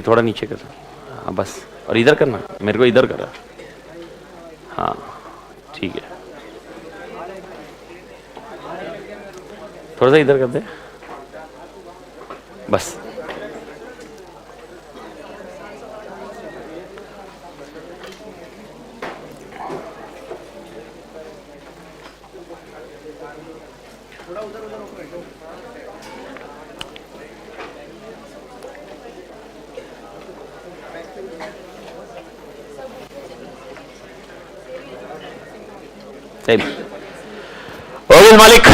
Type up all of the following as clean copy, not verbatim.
थोड़ा नीचे कर, हाँ बस, और इधर करना, मेरे को इधर करा, हाँ ठीक है, थोड़ा सा इधर कर दे बस। ओके मालिक,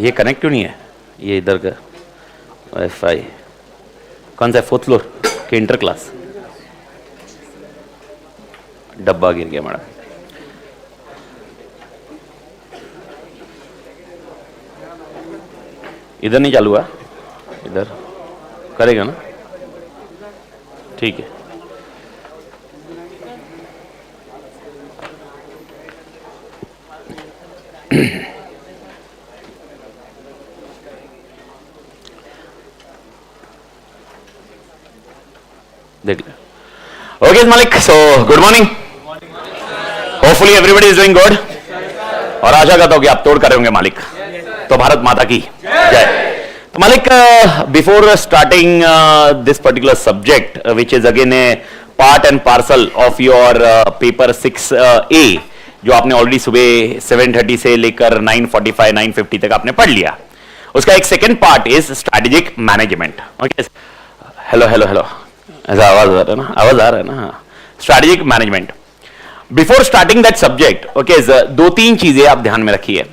ये कनेक्ट क्यों नहीं है, ये इधर का वाईफाई कौन सा है, 4th फ्लोर के इंटर क्लास, डब्बा गिर गया मैडम। इधर नहीं चालू हुआ, इधर करेगा ना, ठीक है। देख ले। ओके मालिक, so good morning, hopefully everybody is doing good, और आशा करता हूं कि आप तोड़ कर रहे होंगे मालिक। तो भारत माता की जय। तो मालिक, before starting this particular subject which is again A part and parcel of your paper 6A, जो आपने ऑलरेडी सुबह 7:30 से लेकर 9:45 9:50 तक आपने पढ़ लिया, उसका एक second part is strategic management. Okay, hello hello hello, ऐसा आवाज आ रहा है ना, आवाज आ रहा है ना, strategic management. Before starting that subject, okay, 2-3 चीजें आप ध्यान में रखिए।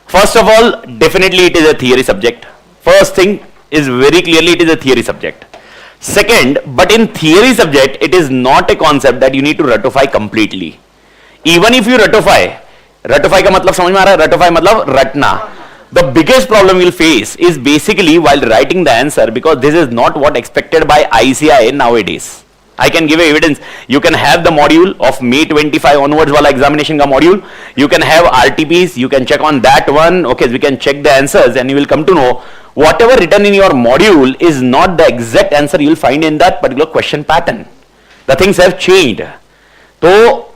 First of all, definitely it is a theory subject. First thing is very clearly it is a theory subject. Second, but in theory subject, it is not a concept that you need to ratify completely. Even if you ratify का मतलब समझ में आ रहा है, ratify मतलब रटना. The biggest problem you'll face is basically while writing the answer, because this is not what expected by ICI nowadays. I can give you evidence. You can have the module of May 25 onwards वाला examination का module. You can have RTPs. You can check on that one. Okay, we can check the answers, and you will come to know whatever written in your module is not the exact answer you will find in that particular question pattern. The things have changed. तो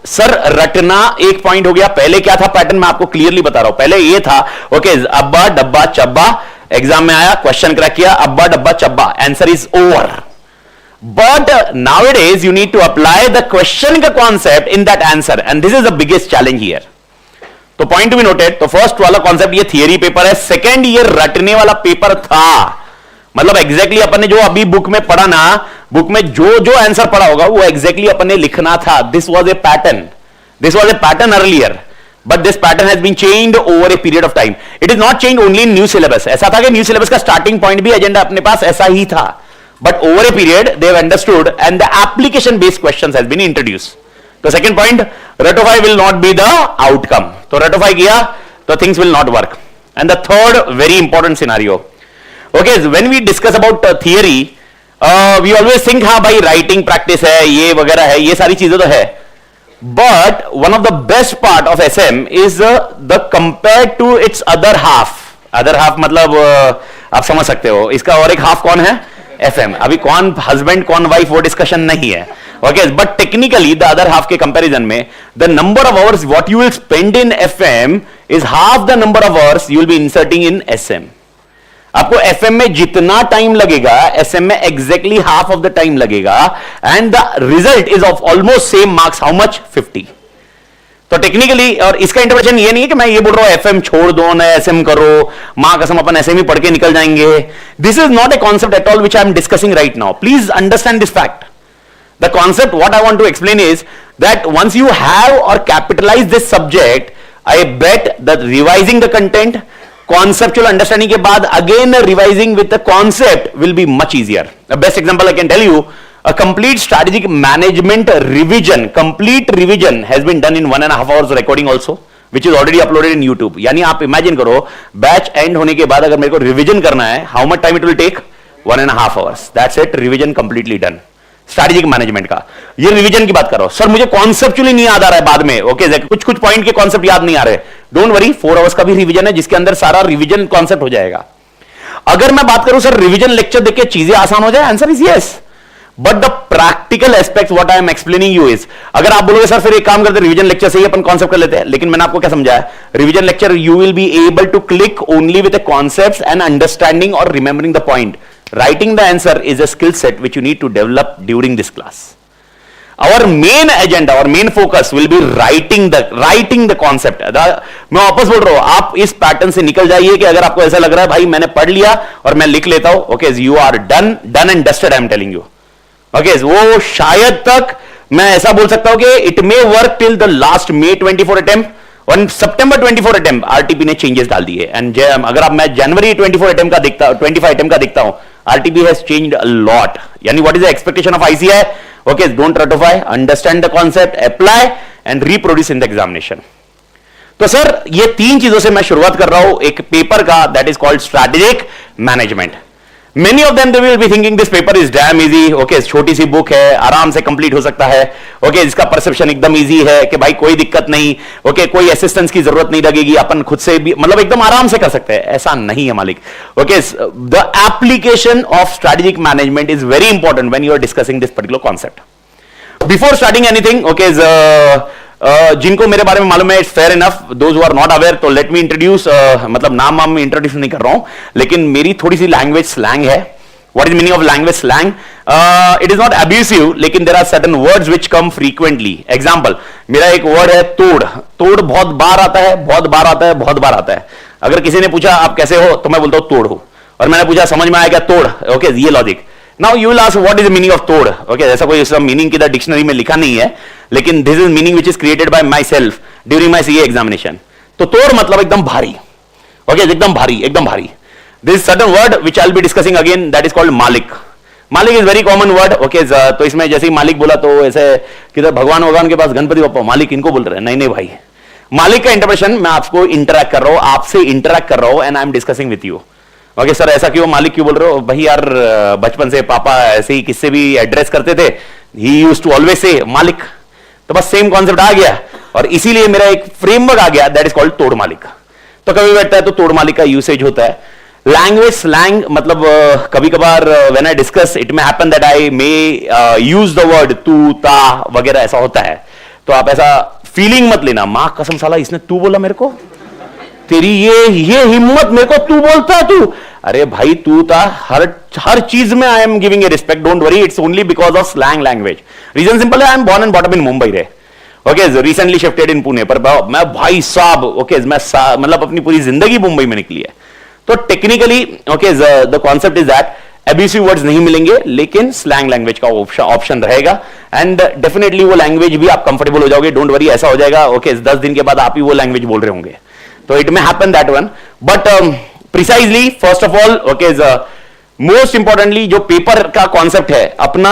sir रटना एक point हो गया। पहले क्या था pattern, मैं आपको क्लियरली बता रहा हूं। पहले ये था, ओके, अब्बा डब्बा चब्बा, एग्जाम में आया, क्वेश्चन क्रैक किया, अब्बा डब्बा चब्बा, answer is over. But nowadays you need to apply the question का concept in that answer, and this is the biggest challenge here. तो पॉइंट टू बी नोटेड, तो फर्स्ट वाला कॉन्सेप्ट ये थियरी पेपर है। सेकंड ये रटने वाला paper था, मतलब एग्जैक्टली अपन ने जो अभी बुक में पढ़ा ना, बुक में जो जो आंसर पढ़ा होगा वो एग्जैक्टली अपन ने लिखना था। This was a pattern earlier, but this pattern has been changed over a period of time. It is not change only in new syllabus. ऐसा था कि न्यू सिलेबस का स्टार्टिंग पॉइंट भी एजेंडा अपने पास ऐसा ही था, but over a period they have understood and the application based questions has been introduced. तो second point, ratify will not be the outcome. तो ratify किया तो things will not work. And the third very important scenario, okay, when we discuss about theory, we always think हाँ भाई writing practice है, ये वगैरह है, ये सारी चीजें तो है, but one of the best part of SM is the compared to its other half. Other half मतलब आप समझ सकते हो, इसका और एक हाफ कौन है, FM। अभी कौन हस्बैंड कौन वाइफ वो डिस्कशन नहीं है, okay, but technically the other half के कंपैरिजन में the number of hours what you will spend in FM is half the number of hours you will be inserting in SM. आपको FM में जितना time लगेगा SM में exactly half of the time लगेगा, and the result is of almost same marks. How much? 50. तो technically, और इसका interpretation ये नहीं है कि मैं ये बोल रहा हूं FM छोड़ दो ना SM करो, मां कसम अपन SM ही पढ़ के निकल जाएंगे। This is not a concept at all which I am discussing right now. Please understand this fact. The concept what I want to explain is that once you have or capitalize this subject, I bet that revising the content, conceptual understanding के बाद again revising with the concept will be much easier. The best example I can tell you, a complete strategic management revision, complete revision has been done in 1.5 hours recording also, which is already uploaded in YouTube. यानी आप imagine करो, batch and होने के बाद अगर मेरे को revision करना है, how much time it will take? 1.5 hours. That's it, revision completely done. Strategic management का ये रिवीजन की बात कर रहा हूं। सर मुझे कॉन्सेप्चुअली नहीं याद आ रहा है बाद में, ओके, कुछ पॉइंट के कॉन्सेप्ट याद नहीं आ रहे, डोंट वरी, 4 आवर्स का भी रिवीजन है जिसके अंदर सारा रिवीजन कॉन्सेप्ट हो जाएगा। अगर मैं बात करूं सर रिवीजन लेक्चर देख के चीजें आसान हो जाए, answer is yes. But the practical aspect what I am explaining you is, अगर आप बोलोगे सर फिर एक काम करते रिवीजन लेक्चर से ही अपन कॉन्सेप्ट कर लेते हैं, लेकिन मैंने आपको क्या समझाया, revision lecture you will be able to click only with the concepts and understanding और remembering the point. Writing the answer is a skill set which you need to develop during this class. Our main agenda और main focus will be writing the concept. मैं वापस बोल रहा हूं, आप इस pattern से निकल जाइए कि अगर आपको ऐसा लग रहा है भाई मैंने पढ़ लिया और मैं लिख लेता हूं, okay you are done and dusted, I am telling you. Okay वो शायद तक मैं ऐसा बोल सकता हूं कि it may work till the last May 24 attempt और September 24 अटेम्प्ट आरटीपी ने चेंजेस डाल दिए. एंड अगर आप मैं जनवरी 25 अटेम्प्ट का देखता हूं, RTP has changed a lot. यानी what is the expectation of ICI? Okay, don't ratify, understand the concept, apply and reproduce in the examination. तो सर ये तीन चीजों से मैं शुरुआत कर रहा हूं एक पेपर का, that is called strategic management. Many of them they will be thinking this paper is damn easy. Okay, छोटी सी बुक है, आराम से कंप्लीट हो सकता है. Okay, इसका परसेप्शन एकदम इजी है कि भाई कोई दिक्कत नहीं. Okay, कोई असिस्टेंस की जरूरत नहीं लगेगी, अपन खुद से भी मतलब एकदम आराम से कर सकते हैं. ऐसा नहीं है मालिक. Okay, the application of strategic management is very important when you are discussing this particular concept. Before starting anything, okay, जिनको मेरे बारे में मालूम है, fair enough. Those who are not aware, तो लेट मी इंट्रोड्यूस, मतलब नाम इंट्रोड्यूस नहीं कर रहा हूं, लेकिन मेरी थोड़ी सी लैंग्वेज स्लैंग है. What is meaning of language slang? It is not abusive, लेकिन there are certain words which come frequently. Example, मेरा एक वर्ड है तोड़. तोड़ बहुत बार आता है. अगर किसी ने पूछा आप कैसे हो, तो मैं बोलता हूं तोड़ हो, और मैंने पूछा समझ में आया क्या तोड़? ओके, ये logic. Now you will ask what is the meaning of तोड़? Okay, ऐसा कोई इसका मीनिंग की डिक्शनरी में लिखा नहीं है, लेकिन this is meaning which is created by myself during my CA examination. तो तोड़ मतलब एकदम भारी. Okay, एकदम भारी. This is certain word which I'll be discussing again, that is called मालिक. मालिक is very common word. Okay, तो इसमें जैसे ही मालिक बोला तो ऐसे किधर भगवान के पास गणपति बप्पा मालिक इनको बोल रहे हैं. नहीं भाई, मालिक का इंटरप्रेशन मैं आपको इंटरैक्ट कर रहा हूं, आपसे इंटरैक्ट कर रहा हूं, and I am discussing with you. Okay sir, ऐसा क्यों मालिक क्यों बोल रहे हो? भाई यार बचपन से पापा ऐसे ही किससे भी एड्रेस करते थे, ही यूज्ड टू ऑलवेज से मालिक. तो बस सेम कॉन्सेप्ट आ गया और इसीलिए मेरा एक फ्रेमवर्क आ गया, दैट इज कॉल्ड तोड़ मालिक. तो कभी बैठता है तो तोड़ मालिक का यूसेज होता है. लैंग्वेज स्लैंग मतलब कभी कभार when I discuss it may happen that I may use the word तू ता वगैरह, ऐसा होता है. तो आप ऐसा फीलिंग मत लेना, मां कसम साला इसने तू बोला मेरे को, तेरी ये हिम्मत, मेरे को तू बोलता है तू. अरे भाई तू था हर चीज में I am giving a respect, don't worry, it's only because of slang language. Reason simple है, I am born and brought up in Mumbai रे. Okay, recently shifted in Pune, पर मैं भाई साहब ओके मैं मतलब अपनी पूरी जिंदगी मुंबई में निकली है. तो technically okay the concept is that abusive words नहीं मिलेंगे, लेकिन स्लैंग लैंग्वेज का ऑप्शन रहेगा, एंड डेफिनेटली वो लैंग्वेज भी आप कंफर्टेबल हो जाओगे. डोंट वरी, ऐसा हो जाएगा ओके 10 दिन के बाद आप ही वो लैंग्वेज बोल रहे होंगे. So it may happen that one, but precisely first of all, okay, most importantly जो पेपर का कॉन्सेप्ट है अपना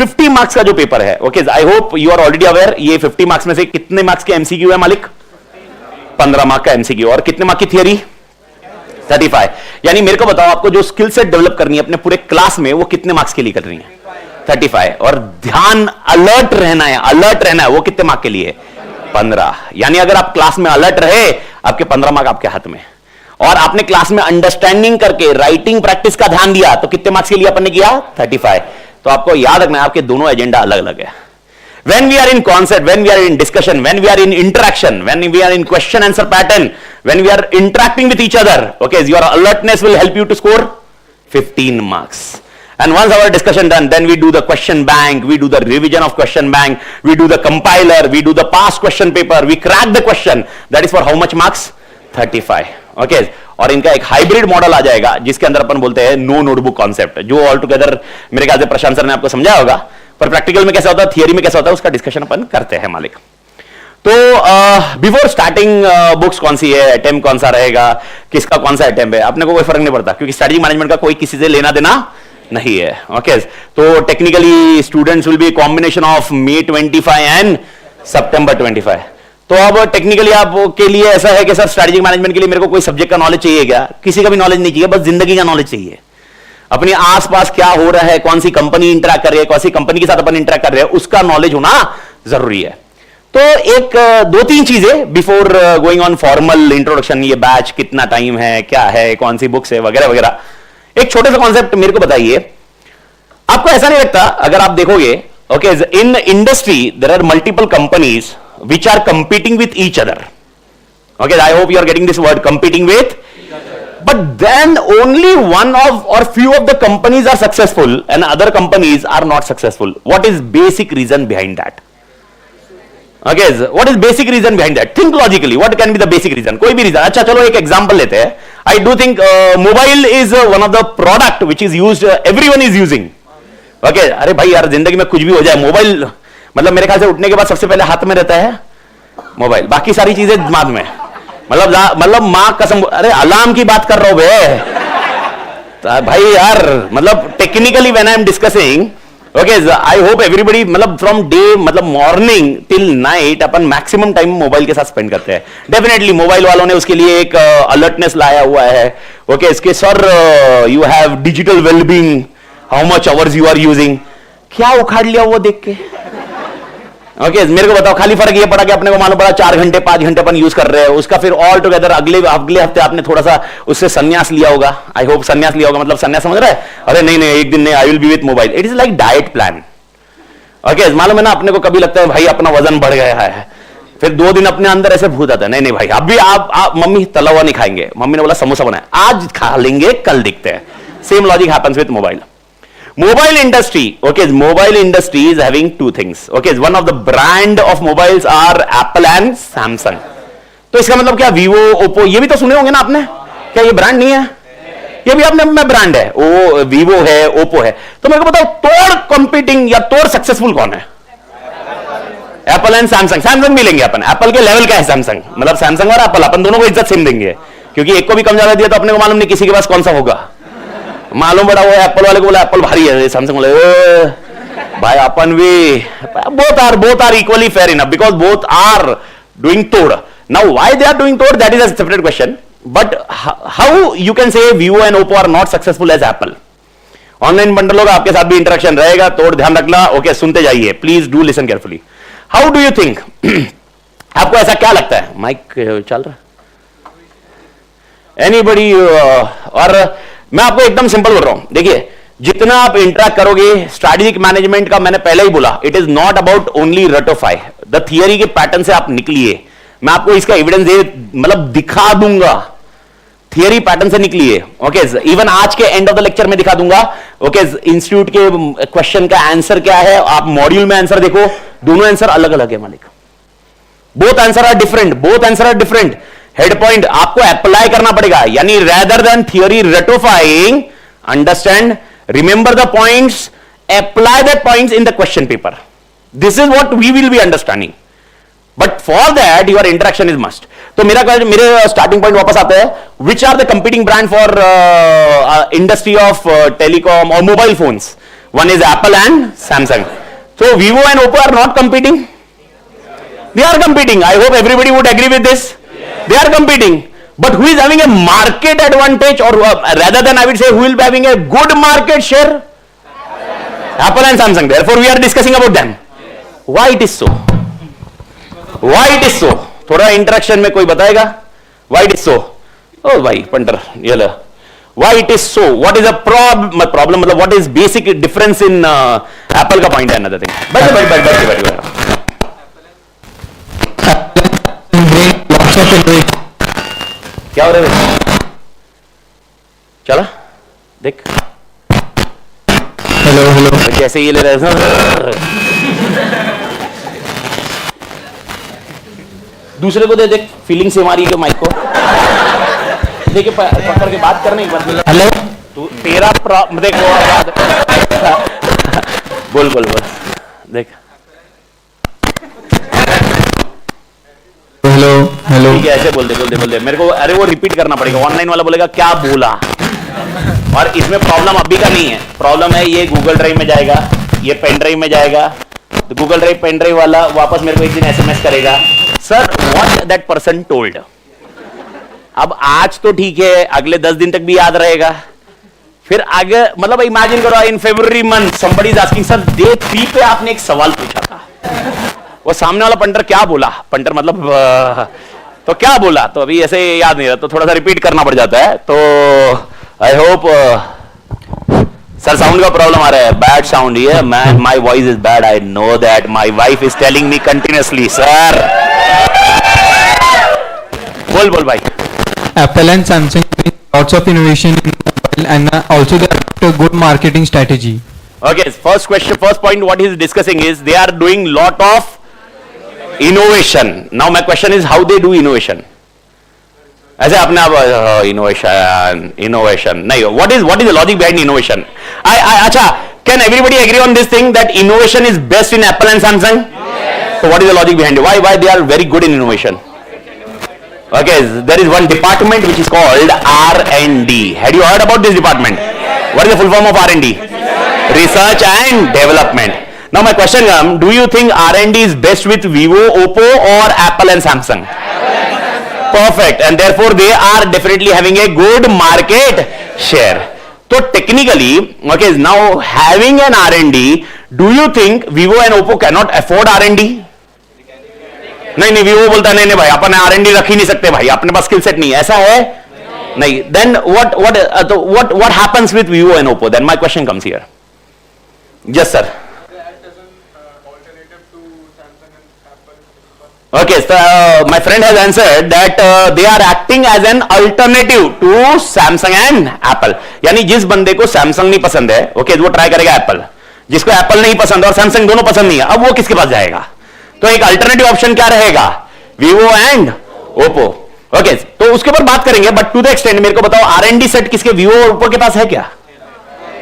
50 मार्क्स का जो पेपर है, okay I hope you are already aware. ये 50 मार्क्स में से कितने मार्क्स के एमसीक्यू है मालिक? 15 मार्क्स का एमसीक्यू. और कितने मार्क्स की थियरी? 35. यानी मेरे को बताओ, आपको जो स्किल सेट डेवलप करनी है अपने पूरे क्लास में, वो कितने मार्क्स के लिए करनी है? 35. और ध्यान अलर्ट रहना है, वो कितने मार्क्स के लिए? 15. यानी अगर आप क्लास में अलर्ट रहे, आपके 15 मार्क्स आपके हाथ में. और आपने क्लास में अंडरस्टैंडिंग करके राइटिंग प्रैक्टिस का ध्यान दिया, तो कितने मार्क्स के लिए अपन ने किया? 35. तो आपको याद रखना है, आपके दोनों एजेंडा अलग अलग है. When we are in concept, when we are in discussion, when we are in interaction, when we are in question answer pattern, when we are interacting with each other, okay, your alertness will help you to score 15 marks. And once our discussion done, then we do the question bank, we do the revision of question bank, we do the compiler, we do the past question paper, we crack the question. That is for how much marks? 35. Okay. और इनका एक hybrid model आ जाएगा, जिसके अंदर अपन बोलते हैं no notebook concept, जो all together मेरे ख्याल से प्रशांत सर ने आपको समझाया होगा. पर प्रैक्टिकल में कैसा होता है, थियरी में कैसा होता है, उसका डिस्कशन अपन करते हैं मालिक. तो बिफोर स्टार्टिंग बुक्स कौन सी है, अटेम्प्ट कौन सा रहेगा, किसका कौन सा अटेम्प्ट है, अपने को कोई फर्क नहीं पड़ता, क्योंकि स्ट्रेटजी मैनेजमेंट का कोई किसी से लेना देना नहीं है. ओके तो technically students will be combination of May 25 and September 25. तो अब टेक्निकली आपके लिए ऐसा है कि सर स्ट्रेटजिक मैनेजमेंट के लिए मेरे को कोई सब्जेक्ट का नॉलेज चाहिए क्या? किसी का भी नॉलेज नहीं चाहिए, बस जिंदगी का नॉलेज चाहिए. अपने आसपास क्या हो रहा है, कौन सी कंपनी इंटरैक्ट कर रही है, कौन सी कंपनी के साथ अपन इंटरैक्ट कर रहे हैं, उसका नॉलेज होना जरूरी है. तो एक 2-3 चीजें before going on formal introduction, ये बैच कितना टाइम है, क्या है, कौन सी बुक्स है वगैरह वगैरह. एक छोटे सा कॉन्सेप्ट मेरे को बताइए. आपको ऐसा नहीं लगता अगर आप देखोगे, okay, in industry there are multiple companies which are competing with each other. Okay, I hope you are getting this word, competing with. But then only one of or few of the companies are successful and other companies are not successful. What is basic reason behind that? Okay, what is basic reason behind that? Think logically. What can be the basic reason? कोई भी reason. अच्छा चलो एक example लेते हैं. I do think mobile is one of the product which is used. Everyone is using. Okay, अरे भाई यार जिंदगी में कुछ भी हो जाए, मोबाइल मतलब मेरे ख्याल से उठने के बाद सबसे पहले हाथ में रहता है मोबाइल, बाकी सारी चीजें दिमाग में. मतलब मां कसम, अरे अलार्म की बात कर रहा हूं बे भाई यार. मतलब technically when I am discussing, okay, I hope everybody, मतलब फ्रॉम डे, मतलब मॉर्निंग टिल नाइट अपन मैक्सिमम टाइम मोबाइल के साथ स्पेंड करते हैं. डेफिनेटली मोबाइल वालों ने उसके लिए एक अलर्टनेस लाया हुआ है. ओके, इसके sir you have digital wellbeing, how much hours you are using. क्या उखाड़ लिया वो देख के. ओके, मेरे को बताओ, खाली फर्क ये पड़ा कि अपने को मालूम पड़ा 4 घंटे 5 घंटे अपन यूज कर रहे हैं, उसका फिर ऑल टुगेदर अगले हफ्ते आपने थोड़ा सा उससे संन्यास लिया होगा. आई होप संन्यास लिया होगा, मतलब संन्यास समझ रहा है. अरे नहीं नहीं, एक दिन नहीं, I will be with mobile. It is like diet plan. Okay, मालूम है ना, अपने को कभी लगता है भाई अपना वजन बढ़ गया है, फिर 2 दिन अपने अंदर ऐसे भूत आता है, नहीं नहीं भाई अभी आप मम्मी तला हुआ नहीं खाएंगे, मम्मी ने बोला समोसा बनाया, आज खा लेंगे कल दिखते हैं. Same logic happens with mobile. Mobile industry, okay, mobile industry is having 2 things. Okay, one of the brand of mobiles are Apple and Samsung. तो इसका मतलब क्या, Vivo, Oppo, ये भी तो सुने होंगे ना आपने. क्या ये ब्रांड नहीं है? ये भी आपने में ब्रांड है. वो Vivo है, Oppo है. तो मेरे को बताओ तोड़ कंपीटिंग या तोड़ सक्सेसफुल कौन है? Apple and Samsung. Samsung भी लेंगे अपन. Apple के लेवल का है Samsung. मतलब Samsung और Apple अपन दोनों को इज्जत सेम देंगे, क्योंकि एक को भी कम ज्यादा दिया तो अपने को मालूम नहीं किसी के पास कौन सा होगा. मालूम पड़ा वो एप्पल वाले को बोला एप्पल भारी है, सैमसंग बोले भाई अपन भी. Both are equally fair enough because both are doing तोड़. Now why they are doing तोड़, that is a separate question. But how you can say Vivo and Oppo are not successful as Apple. Online bundle होगा, आपके साथ भी interaction रहेगा, तोड़ ध्यान रखना. ओके, सुनते जाइए, please do listen carefully. How do you think, आपको ऐसा क्या लगता है, माइक चल रहा एनीबडी? और मैं आपको एकदम सिंपल बोल रहा हूं, देखिए जितना आप इंटरेक्ट करोगे, स्ट्रैटेजिक मैनेजमेंट का मैंने पहले ही बोला, it is not about only रटोफाई द थियरी के पैटर्न से आप निकलिए. मैं आपको इसका एविडेंस दे, मतलब दिखा दूंगा, थियरी पैटर्न से निकलिए. ओके, इवन आज के एंड ऑफ द लेक्चर में दिखा दूंगा. ओके, इंस्टीट्यूट के क्वेश्चन का आंसर क्या है, आप मॉड्यूल में आंसर देखो, दोनों आंसर अलग अलग है मालिक. Both answer are different, both answer are different. Head point आपको अप्लाई करना पड़ेगा, यानी रेदर देन थियरी रटोफाइंग, understand, remember the points, apply that points in the question paper. This is what we will be understanding, but for that your interaction is must. तो मेरे starting point वापस आता है, which are the competing brand for industry of telecom और mobile phones? One is Apple and Samsung. So Vivo and Oppo are not competing? They are competing. I hope everybody would agree with this. They are competing. But who is having a market advantage, or rather than I would say who will be having a good market share? Apple and Samsung. Therefore we are discussing about them. Why it is so? Why it is so? थोड़ा interaction में कोई बताएगा? Why it is so? Oh भाई punter ये लो. Why it is so? What is the problem? मतलब what is basic difference in Apple का point है another thing. बैठ. क्या हो रहा है? चला देख. हेलो कैसे ये ले रहे हैं? दूसरे को दे देख, फीलिंग से मारी के माइक को देखिए, पकड़ के बात करने की बात. हेलो तू तेरा देख बोल देख. हेलो ठीक है, ऐसे बोल दे मेरे को. अरे वो रिपीट करना पड़ेगा, ऑनलाइन वाला बोलेगा क्या बोला. और इसमें प्रॉब्लम अभी का नहीं है, प्रॉब्लम है ये गूगल ड्राइव में जाएगा, ये पेन ड्राइव में जाएगा. तो गूगल ड्राइव पेन ड्राइव वाला वापस मेरे को एक दिन एसएमएस करेगा, sir what that person told. अब आज तो ठीक है, अगले 10 दिन तक भी याद रहेगा. फिर आगे मतलब इमेजिन करो, in February month somebody is asking, sir day 3 पे आपने एक सवाल पूछा था, वो सामने वाला पंटर क्या बोला, पंटर मतलब तो क्या बोला, तो अभी ऐसे याद नहीं रहा, तो थोड़ा सा रिपीट करना पड़ जाता है. तो आई होप सर साउंड का प्रॉब्लम आ रहा है, बैड साउंड ये man, my voice is bad, I know that, my wife is telling me continuously. Sir बोल बोल भाई। Apple and Samsung bring lots of innovation in mobile and also they adopt a good marketing strategy. Okay, first question, first point what he is discussing is they are doing lot of innovation. Now my question is how they do innovation. ऐसे अपने आप innovation नहीं, what is the logic behind innovation? अच्छा, can everybody agree on this thing that innovation is best in Apple and Samsung? Yes. So what is the logic behind it? Why they are very good in innovation? Okay, there is one department which is called R&D. Had you heard about this department? Yes. What is the full form of R&D? Yes. Research and development. Now my question comes, do you think R&D is best with Vivo, Oppo or Apple and Samsung? Perfect, and therefore they are definitely having a good market share. So technically, okay, now having an R&D, do you think Vivo and Oppo cannot afford R&D? नहीं Vivo बोलता नहीं भाई अपन R&D रख ही नहीं सकते भाई, अपने पास skill set नहीं है, ऐसा है नहीं. Then what happens with Vivo and Oppo? Then my question comes here. Yes sir. Okay, so my friend has answered that they are acting as an alternative to Samsung and Apple. यानी जिस बंदे को Samsung नहीं पसंद है, okay, वो try करेगा Apple. जिसको Apple नहीं पसंद और Samsung दोनों पसंद नहीं है, अब वो किसके पास जाएगा? तो एक अल्टरनेटिव ऑप्शन क्या रहेगा? Vivo and Oppo. ओके, तो उसके ऊपर बात करेंगे, बट टू द एक्सटेंड मेरे को बताओ R&D सेट किसके Vivo और Oppo के पास है क्या?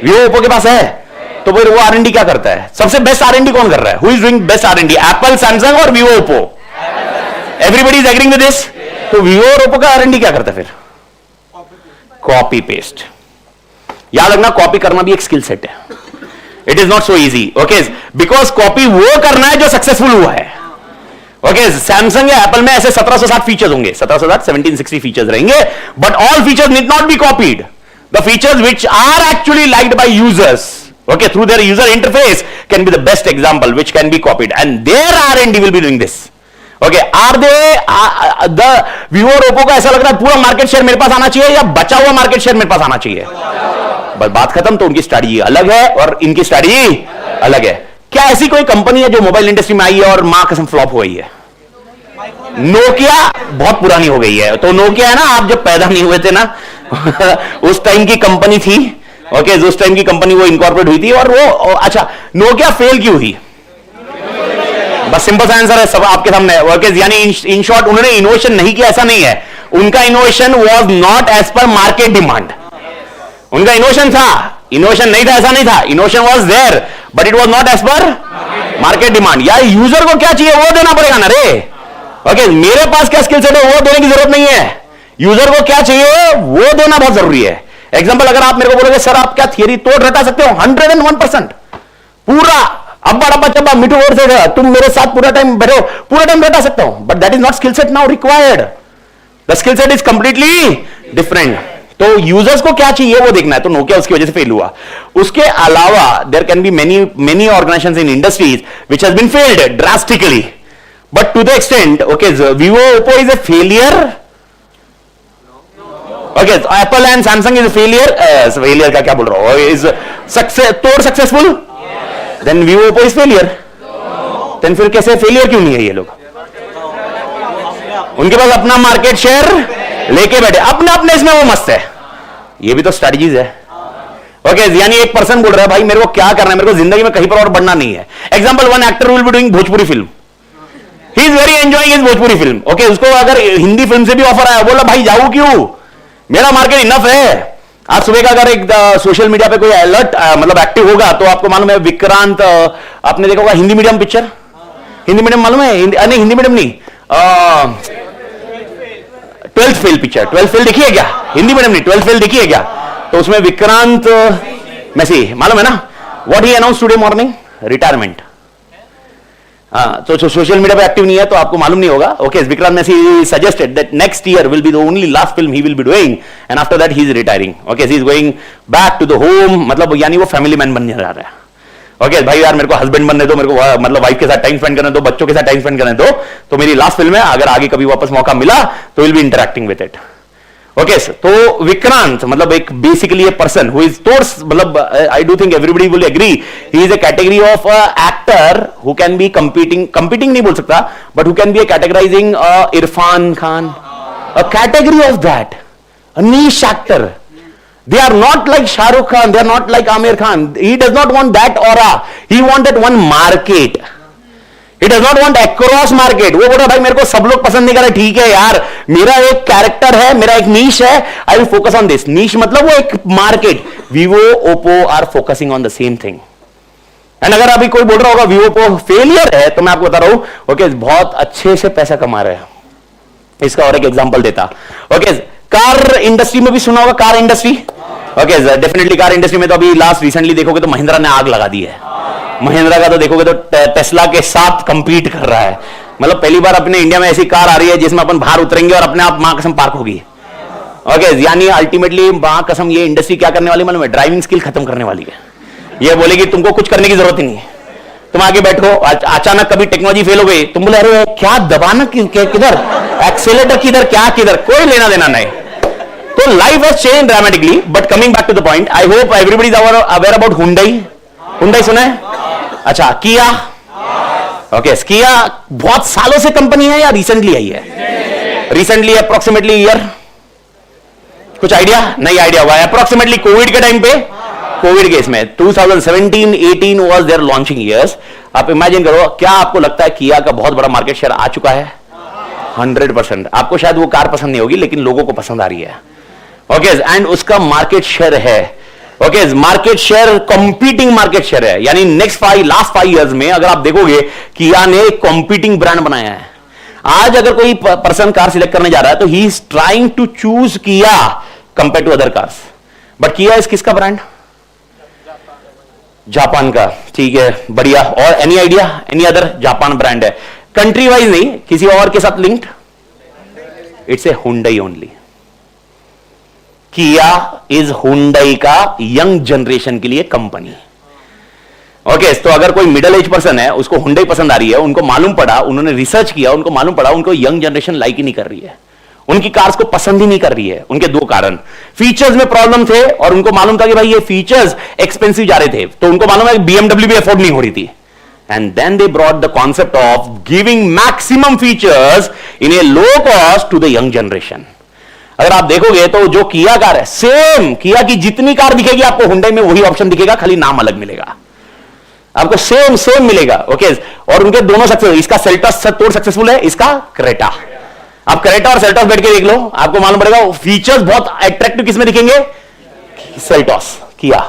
Vivo Oppo के पास है, तो फिर वो R&D क्या करता है? सबसे बेस्ट R&D कौन कर रहा है? Who is doing best R&D? Apple, Samsung और Vivo Oppo? Everybody is agreeing with this? तो Vivo और Oppo का R&D क्या करता है फिर? Copy paste. याद रखना, कॉपी करना भी एक स्किल सेट है. It is not so easy, okay, because copy वो करना है जो सक्सेसफुल हुआ है. ओके, सैमसंग या एप्पल में ऐसे 1760 फीचर्स होंगे, 1760 फीचर्स रहेंगे, but all features need not be copied. The features which are actually liked by users, okay, through their user interface can be the best example which can be copied, and their R&D will be doing this. Okay, are they the Vivo और Oppo का ऐसा लग रहा है पूरा market share मेरे पास आना चाहिए या बचा हुआ मार्केट शेयर मेरे पास आना चाहिए? बस बात खत्म. तो उनकी स्ट्रैटेजी अलग है और इनकी स्ट्रैटेजी अलग है. क्या ऐसी कोई कंपनी है जो मोबाइल इंडस्ट्री में आई है और मां कसम फ्लॉप हो गई है? नोकिया बहुत पुरानी हो गई है. तो नोकिया है ना, आप जब पैदा नहीं हुए थे ना उस टाइम की कंपनी थी. ओके, उस टाइम की कंपनी वो इनकॉर्पोरेट हुई थी और वो, अच्छा, नोकिया फेल क्यों हुई? बस सिंपल सा आंसर है सब आपके सामने. ओके, यानी इन शॉर्ट उन्होंने इनोवेशन नहीं किया, ऐसा नहीं है. उनका innovation was not as per market demand. उनका इनोवेशन था, इनोवेशन नहीं था ऐसा नहीं था. Innovation was there but it was not as per market demand. यार यूजर को क्या चाहिए वो देना पड़ेगा ना रे. ओके, मेरे पास क्या स्किल सेट है वो देने की जरूरत नहीं है. यूजर को क्या चाहिए वो देना बहुत जरूरी है. एग्जाम्पल, अगर आप मेरे को बोलोगे सर आप क्या थियरी तोड़ रटा सकते हो? 101% पूरा अब्बा डब्बा चब्बा मिठू और से तुम मेरे साथ पूरा टाइम बैठो, पूरा टाइम रटा सकता हूं, but that is not skill set now required. The skill set is completely different. तो यूजर्स को क्या चाहिए वो देखना है. तो नोकिया उसकी वजह से फेल हुआ. उसके अलावा there can be many organisations in industries which has been failed drastically, but to the extent, okay, Vivo Oppo is a failure. Okay, so Apple and Samsung is a failure. Failure का क्या बोल रहा हूँ? Is successful? Yes. Then Vivo Oppo is failure. No. Then फिर कैसे failure क्यों नहीं है ये लोग? उनके पास अपना मार्केट शेयर लेके बैठे, अपने अपने इसमें वो मस्त है. ये भी तो स्ट्रेटजीज है. ओके, यानी एक पर्सन बोल रहा है भाई मेरे को क्या करना है, मेरे को जिंदगी में कहीं पर और बढ़ना नहीं है. Example, one actor will be doing Bhojpuri film. He is very enjoying his Bhojpuri film. Okay, उसको अगर हिंदी फिल्म से भी ऑफर आया, बोला भाई जाऊं क्यों, मेरा मार्केट इनफ है. आज सुबह का अगर एक सोशल मीडिया पे कोई अलर्ट मतलब एक्टिव होगा तो आपको मालूम है विक्रांत, आपने देखा होगा Hindi medium picture, Hindi medium मालूम है? नहीं हिंदी मीडियम नहीं, 12th fail picture. 12th fail देखी है क्या? हिंदी मीडियम नहीं, 12th फेल देखी है क्या? तो उसमें विक्रांत मैसी मालूम है ना, what he announce today morning? Retirement. हाँ, तो सोशल मीडिया पे एक्टिव नहीं है तो आपको मालूम नहीं होगा. Okay, Vikrant Massey suggested that next year will be the only last film he will be doing and after that he is retiring. Okay, he is going back to the home, मतलब यानी वो फैमिली मैन बनने जा रहा है. Okay भाई, यार मेरे को हस्बैंड बनने दो, मेरे को मतलब वाइफ के साथ टाइम स्पेंड करने दो, बच्चों के साथ टाइम स्पेंड करने दो, तो मेरी लास्ट फिल्म है, अगर आगे कभी वापस मौका मिला तो will be interacting with it. Okay तो विक्रांत मतलब एक basically a person who is टोर्स मतलब I do think everybody will agree he is a category of actor who can be competing नहीं बोल सकता but who can be a categorising Irfan Khan a category of that a niche actor. They are not like Shah Rukh Khan, they are not like Amir Khan. He does not want that aura. He wants that one market. He does not want across market. वो बोला भाई मेरे को सब लोग पसंद नहीं कर रहे, ठीक है यार, मेरा एक कैरेक्टर है, मेरा एक नीश है, I will focus on this. नीश मतलब वो एक market. Vivo, Oppo are focusing on the same thing. And अगर अभी कोई बोल रहा होगा Vivo Oppo फेलियर है, तो मैं आपको बता रहा हूं, ओके, बहुत अच्छे से पैसा कमा रहे हैं. इसका और एक एग्जांपल देता. ओके, कार इंडस्ट्री में भी सुना होगा, car industry. Okay, definitely car industry में तो अभी लास्ट रिसेंटली देखोगे तो महिंद्रा ने आग लगा दी है. महिंद्रा का तो देखोगे तो टेस्ला के साथ कंपीट कर रहा है. मतलब पहली बार अपने इंडिया में ऐसी कार आ रही है जिसमें अपन बाहर उतरेंगे और अपने आप मां कसम पार्क होगी. ओके, यानी अल्टीमेटली मां कसम ये इंडस्ट्री क्या करने वाली मालूम है? ड्राइविंग स्किल खत्म करने वाली है. ये बोलेगी तुमको कुछ करने की जरूरत ही नहीं है, तुम आगे बैठो. अचानक कभी टेक्नोलॉजी फेल हो गई, तुम बोले अरे क्या दबाना, किधर एक्सेलेरेटर, किधर, कोई लेना देना नहीं. तो life has change dramatically. But coming back to the point, I hope everybody is aware about Hyundai सुना है? अच्छा, किया. ओके, किया बहुत सालों से कंपनी है या रिसेंटली आई है? रिसेंटली अप्रोक्सीमेटली ईयर, कुछ आइडिया? नहीं आइडिया हुआ है. अप्रोक्सीमेटली कोविड के टाइम पे, कोविड के इसमें 2017-18 वाज देयर लॉन्चिंग ईयर्स. आप इमेजिन करो, क्या आपको लगता है किया का बहुत बड़ा मार्केट शेयर आ चुका है? 100%. आपको शायद वो कार पसंद नहीं होगी लेकिन लोगों को पसंद आ रही है. ओके, एंड उसका मार्केट शेयर है. Okay, market share competing market share है. यानी लास्ट 5 इयर्स में अगर आप देखोगे किया ने एक कंपीटिंग ब्रांड बनाया है. आज अगर कोई पर्सन कार सिलेक्ट करने जा रहा है तो he is trying to choose Kia compare to other cars. But Kia is किसका ब्रांड? जापान का. ठीक है, बढ़िया. और any idea any other? Japan brand है. कंट्री वाइज नहीं, किसी और के साथ linked. It's a Hyundai only. Kia is Hyundai का यंग जनरेशन के लिए कंपनी. ओके, तो अगर कोई मिडिल एज पर्सन है, उसको हुंडई पसंद आ रही है, उनको मालूम पड़ा, उन्होंने रिसर्च किया, उनको मालूम पड़ा उनको यंग जनरेशन लाइक ही नहीं कर रही है, उनकी कार्स को पसंद ही नहीं कर रही है. उनके 2 कारण, फीचर्स में प्रॉब्लम थे और उनको मालूम था कि भाई ये फीचर्स एक्सपेंसिव जा रहे थे, तो उनको मालूम है बीएमडब्ल्यू भी अफोर्ड नहीं हो रही थी. And then they brought the concept of giving maximum features in a low cost to the young generation. अगर आप देखोगे तो जो किया कार है, सेम किया की जितनी कार दिखेगी आपको हुंडई में वही ऑप्शन दिखेगा, खाली नाम अलग मिलेगा. आपको सेम मिलेगा. ओके, और उनके दोनों सक्सेसफुल. इसका सेल्टॉस तोड़ सक्सेसफुल है, इसका क्रेटा. आप क्रेटा और सेल्टॉस बैठ के देख लो, आपको मालूम पड़ेगा फीचर्स बहुत अट्रैक्टिव किसमें दिखेंगे? सेल्टॉस, किया.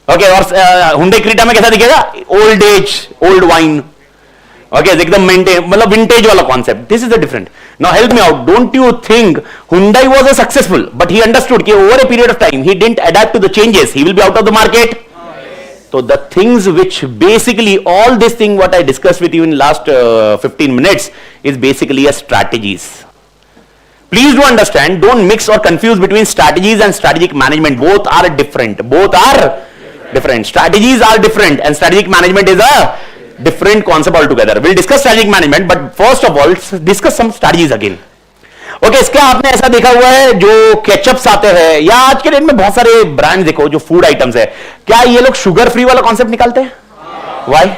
ओके, और हुंडई क्रेटा में कैसा दिखेगा? Old age, old wine. Okay, एकदम मेंटेन, मतलब विंटेज वाला concept. This is the different. Now help me out. Don't you think Hyundai was a successful, but he understood कि over a period of time he didn't adapt to the changes, he will be out of the market. So the things which basically all this thing what I discussed with you in last 15 minutes is basically a strategies. Please do understand, don't mix or confuse between strategies and strategic management. Both are different. Strategies are different and strategic management is a different concept altogether. We'll discuss strategic management, but first of all, let's discuss some strategies again. Okay, इसके आपने ऐसा देखा हुआ है जो केचअप्स आते हैं या आज के डेट में बहुत सारे ब्रांड देखो जो फूड आइटम्स है, क्या ये लोग शुगर फ्री वाला कॉन्सेप्ट निकालते हैं? व्हाई?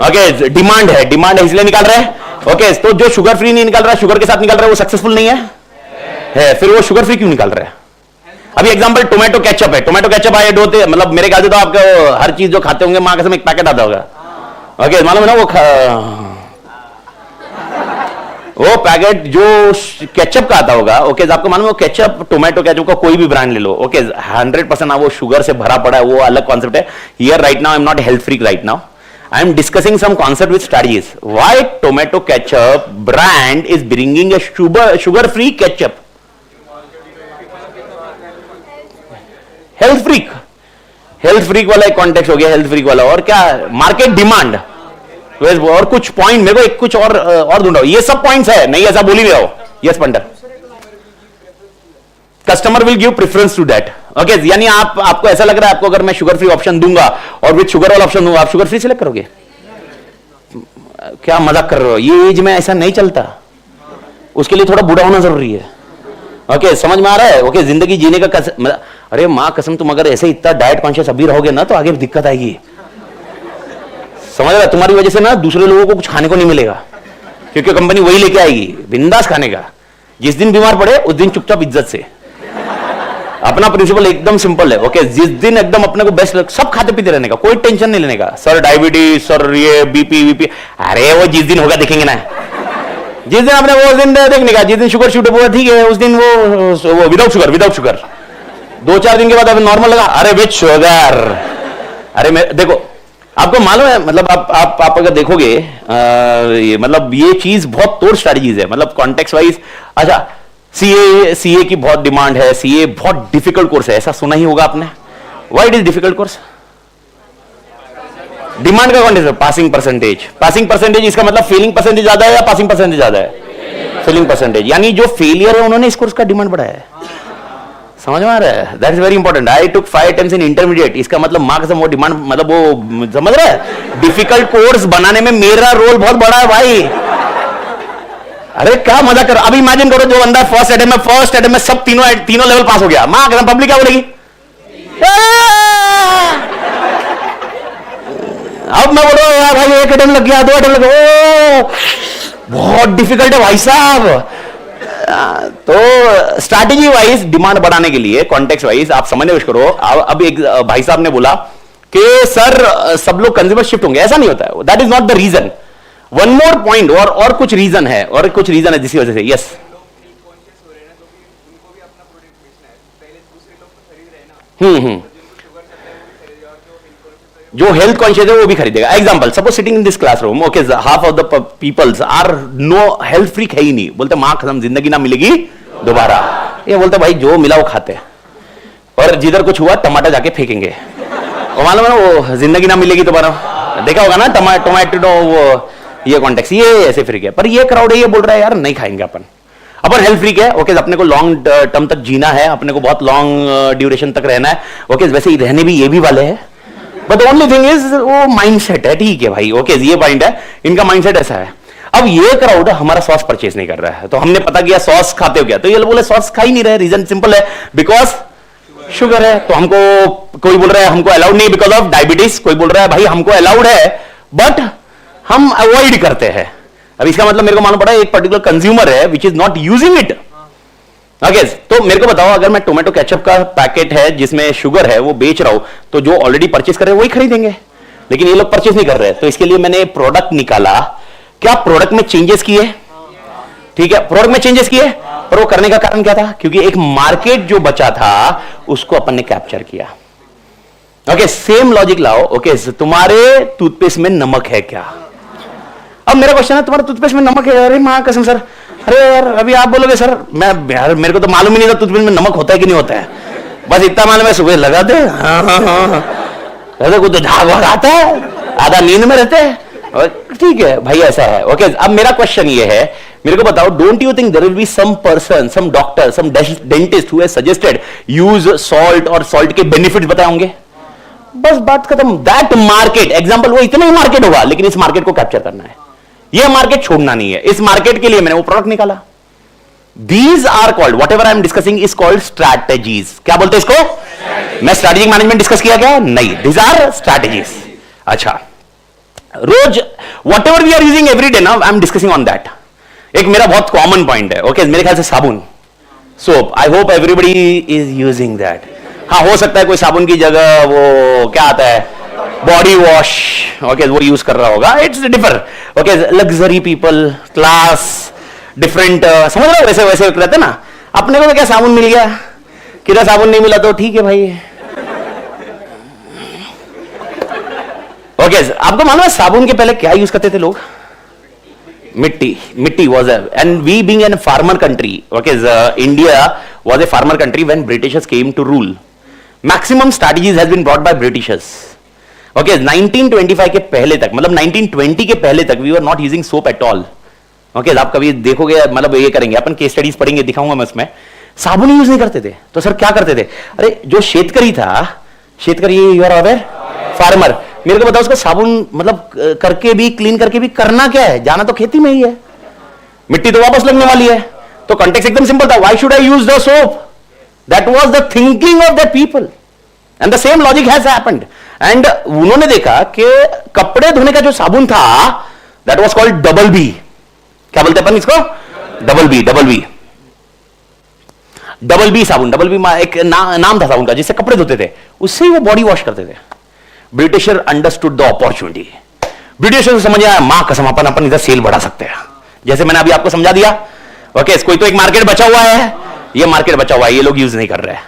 ओके, डिमांड है इसलिए निकाल रहे हैं. ओके, तो जो शुगर फ्री नहीं निकाल रहा है, शुगर के साथ निकाल रहा है, वो सक्सेसफुल नहीं है. फिर वो शुगर फ्री क्यों निकाल रहे हैं? अभी एग्जांपल टोमेटो केचप है. टोमेटो केचप आए होते, मतलब मेरे ख्याल से तो आपको हर चीज जो खाते होंगे मां कसम एक पैकेट आता होगा. ओके, मालूम है ना वो पैकेट जो केचप का आता होगा. ओके, आपको मालूम है वो केचप, टोमेटो केचप का कोई भी ब्रांड ले लो. ओके, 100% वो शुगर से भरा पड़ा है, वो अलग कॉन्सेप्ट है. Here right now I am not health freak right now, I am discussing some concept with strategies. Why tomato ketchup brand is bringing a sugar free ketchup? Health freak वाला एक context हो गया, health freak वाला. और क्या? Market demand. और कुछ point मेरे को एक कुछ और ढूंढो. ये सब पॉइंट्स है, नहीं ऐसा बोली रहे हो? यस पंडर. Customer will give preference to that. Okay, यानी आपको ऐसा लग रहा है आपको अगर मैं शुगर फ्री ऑप्शन दूंगा और विद शुगर वाला ऑप्शन दूंगा, आप शुगर फ्री सिलेक्ट करोगे? क्या मजाक कर रहे हो? ये एज में ऐसा नहीं चलता. उसके लिए थोड़ा बूढ़ा होना जरूरी है। ओके, समझ में आ रहा है? ओके, जिंदगी जीने का अरे माँ कसम, तुम अगर ऐसे इतना डाइट कॉन्शियस अभी रहोगे ना तो आगे दिक्कत आएगी। समझ रहा है? तुम्हारी वजह से ना दूसरे लोगों को कुछ खाने को नहीं मिलेगा, क्योंकि कंपनी वही लेके आएगी बिंदास खाने का। जिस दिन बीमार पड़े उस दिन चुपचाप इज्जत से। अपना प्रिंसिपल एकदम सिंपल है। ओके, जिस दिन एकदम अपने को बेस्ट, सब खाते पीते रहने का, कोई टेंशन नहीं लेने का। सर डायबिटीज, सर ये बीपी वीपी, अरे वो जिस दिन होगा देखेंगे ना। जिस दिन आपने वो दिन देखने का, जिस दिन शुगर शूट हुआ ठीक है, उस दिन वो विदाउट शुगर 2-4 दिन के बाद नॉर्मल लगा, अरे विद शुगर। अरे देखो, आपको मालूम है, मतलब आप अगर देखोगे ये मतलब ये चीज बहुत तोड़ स्ट्रेटजीज है, मतलब कॉन्टेक्स्ट वाइज। अच्छा, सीए की बहुत डिमांड है, सीए बहुत डिफिकल्ट कोर्स है, ऐसा सुना ही होगा आपने। Why it is difficult course? Demand का कॉन्टेक्स्ट, पासिंग परसेंटेज इसका मतलब फेलिंग परसेंटेज ज्यादा है या पासिंग परसेंटेज ज्यादा है? फेलिंग परसेंटेज, यानी जो फेलियर है उन्होंने इस कोर्स का डिमांड बढ़ाया है। समझ में आ रहा है? That is very important. I took 5 attempts in intermediate, इसका मतलब मार्क्स वो डिमांड, मतलब वो समझ रहा है, डिफिकल्ट कोर्स बनाने में मेरा रोल बहुत बड़ा है भाई। अरे क्या मजा कर, अभी इमेजिन करो जो बंदा फर्स्ट अटेम्प्ट में सब तीनों लेवल पास हो गया, मां कसम पब्लिक क्या बोलेगी? अब मैं बोल रहा हूं भाई 1 अटेम्प्ट लग गया, 2 अटेम्प्ट लग गया, बहुत डिफिकल्ट है भाई साहब। तो स्ट्रैटेजी वाइज डिमांड बढ़ाने के लिए, कॉन्टेक्स्ट वाइज आप समझने की कोशिश करो। अब एक भाई साहब ने बोला कि सर सब लोग कंज्यूमर शिफ्ट होंगे, ऐसा नहीं होता है, that is not the reason. One more point, और कुछ रीजन है, जिसकी वजह से यस जो हेल्थ कॉन्शियस है वो भी खरीदेगा। Example, suppose sitting in this classroom, okay, half of the peoples are no health freak है ही नहीं, बोलते मां कसम जिंदगी ना मिलेगी दोबारा। ये बोलते भाई जो मिला वो खाते, और जिधर कुछ हुआ टमाटर जाके फेंकेंगे। और मालूम है वो जिंदगी ना मिलेगी दोबारा, देखा होगा ना टोमेटो, वो ये कॉन्टेक्स्ट, ये ऐसे फ्रीक है। पर ये क्राउड है ये बोल रहा है यार नहीं खाएंगे अपन हेल्थ फ्रीक है। ओके, अपने को लॉन्ग टर्म तक जीना है, अपने को बहुत लॉन्ग ड्यूरेशन तक रहना है। ओके, वैसे ही रहने भी ये भी वाले हैं, बट ओनली थिंग इज वो माइंडसेट है, ठीक है भाई। ओके, ये पॉइंट है, इनका माइंडसेट ऐसा है। अब ये क्राउड हमारा सॉस परचेज नहीं कर रहा है, तो हमने पता किया सॉस खाते हो क्या, तो ये बोले सॉस खा ही नहीं रहे, रीजन सिंपल है, बिकॉज शुगर है। तो हमको कोई बोल रहा है हमको अलाउड नहीं बिकॉज ऑफ डायबिटीज, कोई बोल रहा है भाई हमको अलाउड है बट हम अवॉइड करते हैं। अब इसका मतलब मेरे को मालूम पड़ा एक पर्टिकुलर कंज्यूमर है which is not using it. Okay, तो मेरे को बताओ, अगर मैं टोमेटो केचप का पैकेट है जिसमें शुगर है वो बेच रहा हूं, तो जो ऑलरेडी परचेज कर रहे हैं वही खरीदेंगे, लेकिन ये लोग परचेज नहीं कर रहे हैं। तो इसके लिए मैंने प्रोडक्ट निकाला। क्या प्रोडक्ट में चेंजेस किए? ठीक है, प्रोडक्ट में चेंजेस किए, पर वो करने का कारण क्या था? क्योंकि एक मार्केट जो बचा था उसको अपन ने कैप्चर किया। ओके, सेम लॉजिक लाओ। ओके, तुम्हारे टूथपेस्ट में नमक है क्या? अब मेरा क्वेश्चन है, तुम्हारे टूथपेस्ट में नमक है? अरे मां कसम सर, अरे यार अभी आप बोलोगे सर मैं यार मेरे को तो मालूम ही नहीं था टूथपेस्ट में नमक होता है कि नहीं होता है, बस इतना मालूम है सुबह लगा दे, कुछ तो झाग वाग आता है, आधा नींद में रहते हैं। ठीक है भाई, ऐसा है। ओके, अब मेरा क्वेश्चन ये है, मेरे को बताओ, don't you think there will be some person, some doctor, some dentist who has suggested use salt और सॉल्ट के बेनिफिट्स बताए होंगे? बस बात खत्म। दैट मार्केट एग्जांपल, वो इतना ही मार्केट होगा, लेकिन इस मार्केट को कैप्चर करना है, ये मार्केट छोड़ना नहीं है। इस मार्केट के लिए मैंने वो प्रोडक्ट निकाला। These are called, whatever I am discussing is called strategies. क्या बोलते हैं इसको? मैं स्ट्रैटेजिक मैनेजमेंट डिस्कस किया क्या? नहीं, these are strategies. अच्छा, रोज whatever we are using every day now, I am discussing on that. एक मेरा बहुत कॉमन पॉइंट है, ओके, मेरे ख्याल से साबुन, soap, I hope everybody is using that. हाँ, हो सकता है कोई साबुन की जगह वो क्या आता है, बॉडी वॉश, ओके, वो यूज कर रहा होगा। It's differ, okay, luxury people, class, different, समझ रहे हो? वैसे वैसे रहते ना। अपने को तो क्या साबुन मिल गया, किधर साबुन नहीं मिला तो ठीक है भाई। ओके, आपको मालूम है साबुन के पहले क्या यूज करते थे लोग? मिट्टी was a, and we being a farmer country, okay, India was a farmer country when Britishers came to rule. Maximum strategies has been brought by Britishers. Okay, 1925 के पहले तक, मतलब 1920 के पहले तक we were not using soap at all. Okay, आप कभी देखोगे, मतलब ये करेंगे अपन, केस स्टडीज पढ़ेंगे, दिखाऊंगा मैं उसमें, साबुन यूज नहीं करते थे। तो सर क्या करते थे? अरे जो शेतकरी था, शेतकरी यू आर अवेयर, फार्मर, मेरे को बताओ उसका साबुन मतलब करके भी, क्लीन करके भी करना क्या है? जाना तो खेती में ही है। मिट्टी तो वापस लगने वाली है। तो कॉन्टेक्स्ट एकदम सिंपल था, why should I use the soap? That was the thinking of the people and the same logic has happened. And उन्होंने देखा कि कपड़े धोने का जो साबुन था that was called double B. क्या बोलते हैं अपन इसको? Double B. डबल बी साबुन, डबल बी एक नाम था साबुन का जिससे कपड़े धोते थे, उससे ही वो बॉडी वॉश करते थे। Britisher understood the opportunity. Britisher समझ आया, मां कसम अपन इधर सेल बढ़ा सकते हैं, जैसे मैंने अभी आपको समझा दिया। ओके, कोई तो एक मार्केट बचा हुआ है, ये मार्केट बचा हुआ है, ये लोग यूज नहीं कर रहे हैं,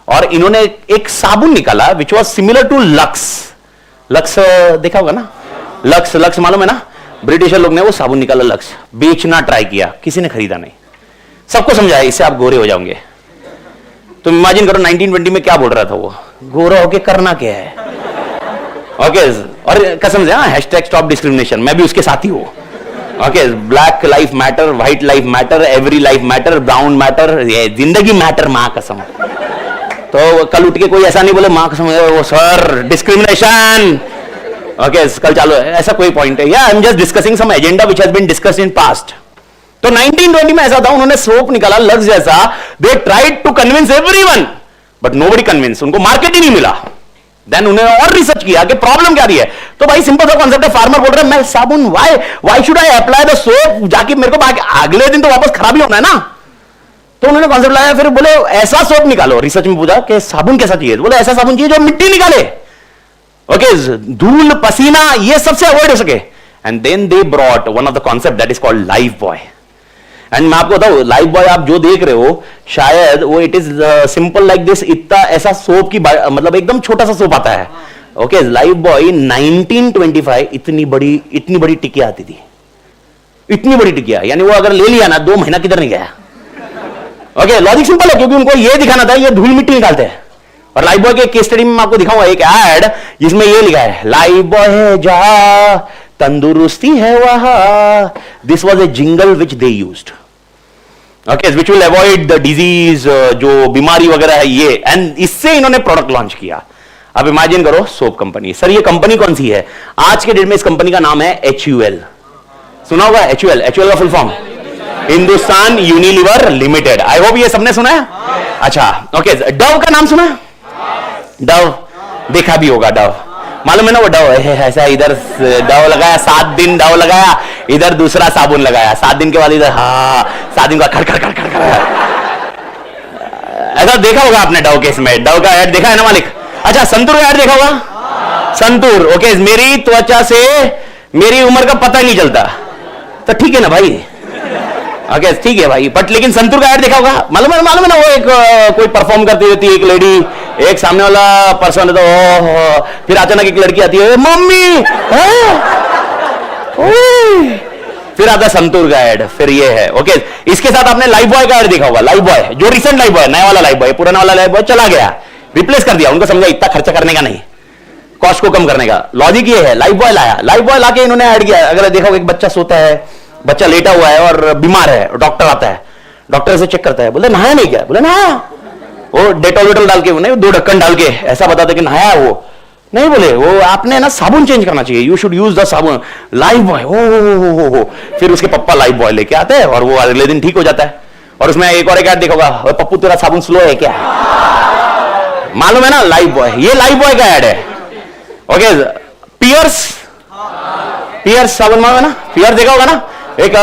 और इन्होंने एक साबुन निकाला which was similar to Lux. Lux देखा होगा ना, लक्स मालूम है ना? ब्रिटिशर लोग ने वो साबुन निकाला, लक्स बेचना ट्राई किया, किसी ने खरीदा नहीं। सबको समझाया इससे आप गोरे हो जाओगे। तो इमेजिन करो 1920 में क्या बोल रहा था वो, गोरा होके करना क्या है। ओके, और कसम से हैशटैग स्टॉप डिस्क्रिमिनेशन, मैं भी उसके साथ ही हूं। Okay, black life matter, white life matter, every life matter, brown matter, ये जिंदगी मैटर, मां कसम। तो कल उठ के कोई ऐसा नहीं बोले मां कसम वो सर डिस्क्रिमिनेशन। ओके, कल चालू है, ऐसा कोई पॉइंट है या I am just discussing some agenda which has been discussed in past. तो 1920 में ऐसा था, उन्होंने सोप निकाला लक्स जैसा, they tried to convince everyone but nobody convince, उनको मार्केट ही नहीं मिला। देन उन्होंने और रिसर्च किया कि प्रॉब्लम क्या रही है। तो भाई सिंपल सा कॉन्सेप्ट है, फार्मर बोल रहे हैं मैं साबुन why should I apply the soap, जाके मेरे को अगले दिन तो वापस खराब ही होना है ना। तो उन्होंने कॉन्सेप्ट लाया, फिर बोले ऐसा सोप निकालो। रिसर्च में पूछा कि साबुन कैसा चाहिए, बोले ऐसा साबुन चाहिए जो मिट्टी निकाले, ओके, धूल पसीना ये सबसे अवॉइड हो सके। And then they brought one of the concept that is called Lifebuoy. And मैं आपको बताऊं, लाइफ बॉय आप जो देख रहे हो शायद वो it is simple like this, इतना ऐसा सोप की मतलब एकदम छोटा सा सोप आता है। ओके, लाइफ बॉय 1925 इतनी बड़ी टिकिया आती थी, इतनी बड़ी टिकिया, यानी वो अगर ले लिया ना 2 महीना किधर नहीं गया। ओके, लॉजिक सिंपल है, क्योंकि उनको ये दिखाना था ये धूल मिट्टी निकालते हैं। और लाइफ बॉय के केस स्टडी में मैं आपको दिखाऊंगा एक एड जिसमें ये लिखा है, लाइफ बॉय है जहां तंदुरुस्ती है वहां। This was a jingle which they used, okay, which will avoid the disease, जो बीमारी वगैरह है ये, एंड इससे इन्होंने प्रोडक्ट लॉन्च किया। अब इमेजिन करो सोप कंपनी, सर ये कंपनी कौन सी है? आज के डेट में इस कंपनी का नाम है HUL, सुना होगा HUL का full form Hindustan Unilever limited. आई होप ये सबने सुना है। अच्छा, ओके, डव का नाम सुना? डव देखा भी होगा, डव मालूम है ना, वो डव है ऐसा, इधर डव लगाया 7 दिन डव लगाया, इधर दूसरा साबुन लगाया 7 दिन के बाद इधर 7 दिन का खड़ ऐसा देखा होगा आपने डव के इसमें, डव का ऐड देखा है ना मालिक? अच्छा, संतूर का ऐड देखा होगा? संतूर, ओके, मेरी त्वचा से मेरी उम्र का पता ही नहीं चलता, तो ठीक है ना भाई। ओके, ठीक है भाई, बट लेकिन संतूर का ऐड देखा होगा? मालूम है ना, वो एक कोई परफॉर्म करती होती है एक लेडी, एक सामने वाला पर्सन है तो फिर अचानक एक लड़की आती है, मम्मी, फिर आता संतूर का ऐड, फिर ये है। ओके, इसके साथ आपने लाइफ बॉय का ऐड देखा होगा, लाइफ बॉय जो रिसेंट लाइफ बॉय, नया वाला लाइफ बॉय, पुराना वाला लाइफ बॉय चला गया, रिप्लेस कर दिया, उनको समझा इतना खर्चा करने का नहीं, कॉस्ट को कम करने का। लॉजिक ये है, लाइफ बॉय लाया, लाइफ बॉय लाके इन्होंने ऐड किया। अगर देखो एक बच्चा सोता है, बच्चा लेटा हुआ है और बीमार है, डॉक्टर आता है, डॉक्टर से चेक करता है, बोले नहाया नहीं क्या? बोले नहाया, वो डेटॉल वेटॉल डाल के, नहीं 2 ढक्कन डाल के ऐसा बताते कि नहाया वो नहीं, बोले वो आपने ना साबुन चेंज करना चाहिए, यू शुड यूज द साबुन। लाइफ बॉय हो, फिर उसके पप्पा लाइफ बॉय लेके आते हैं और वो अगले दिन ठीक हो जाता है। और उसमें एक और एक ऐड देखा होगा, पप्पू तेरा साबुन स्लो है क्या? मालूम है ना, लाइफ बॉय, ये लाइफ बॉय का ऐड है। ओके, पियर्स साबुन मालूम है ना? पियर्स देखा होगा ना, एक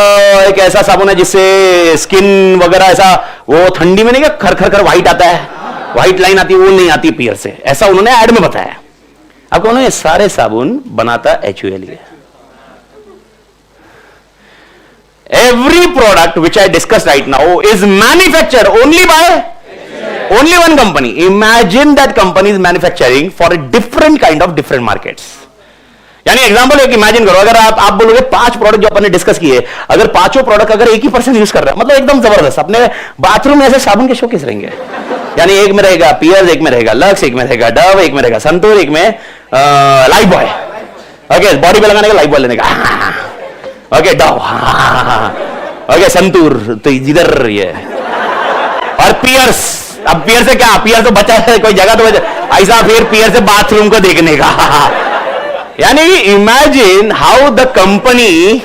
ऐसा साबुन है जिससे स्किन वगैरह ऐसा वो ठंडी में नहीं क्या खर व्हाइट आता है, व्हाइट लाइन आती है, वो नहीं आती पियर से, ऐसा उन्होंने ऐड में बताया। अब उन्होंने सारे साबुन बनाता HUL है। Every product which I discuss right now is manufacture only by only one company. Imagine that company is manufacturing for a different kind of different markets. यानी एग्जांपल एक इमेजिन करो, अगर आप बोलोगे 5 प्रोडक्ट जो अपन ने डिस्कस किए, अगर 5 प्रोडक्ट अगर एक ही पर्सन यूज कर रहा है, मतलब एकदम जबरदस्त, अपने बाथरूम में ऐसे साबुन के शोकेस रहेंगे। यानी एक में रहेगा पियर्स, एक में रहेगा लक्स, एक में रहेगा डव, एक में रहेगा संतूर, एक में लाइफ बॉय। ओके, बॉडी पे लगाने का लाइफ बॉय लेने का, ओके, डव, ओके, संतूर तो इधर ये, और पियर्स। अब पियर से क्या, पियर तो बचा है कोई जगह तो ऐसा, फिर पियर से बाथरूम को देखने का। यानी imagine how the company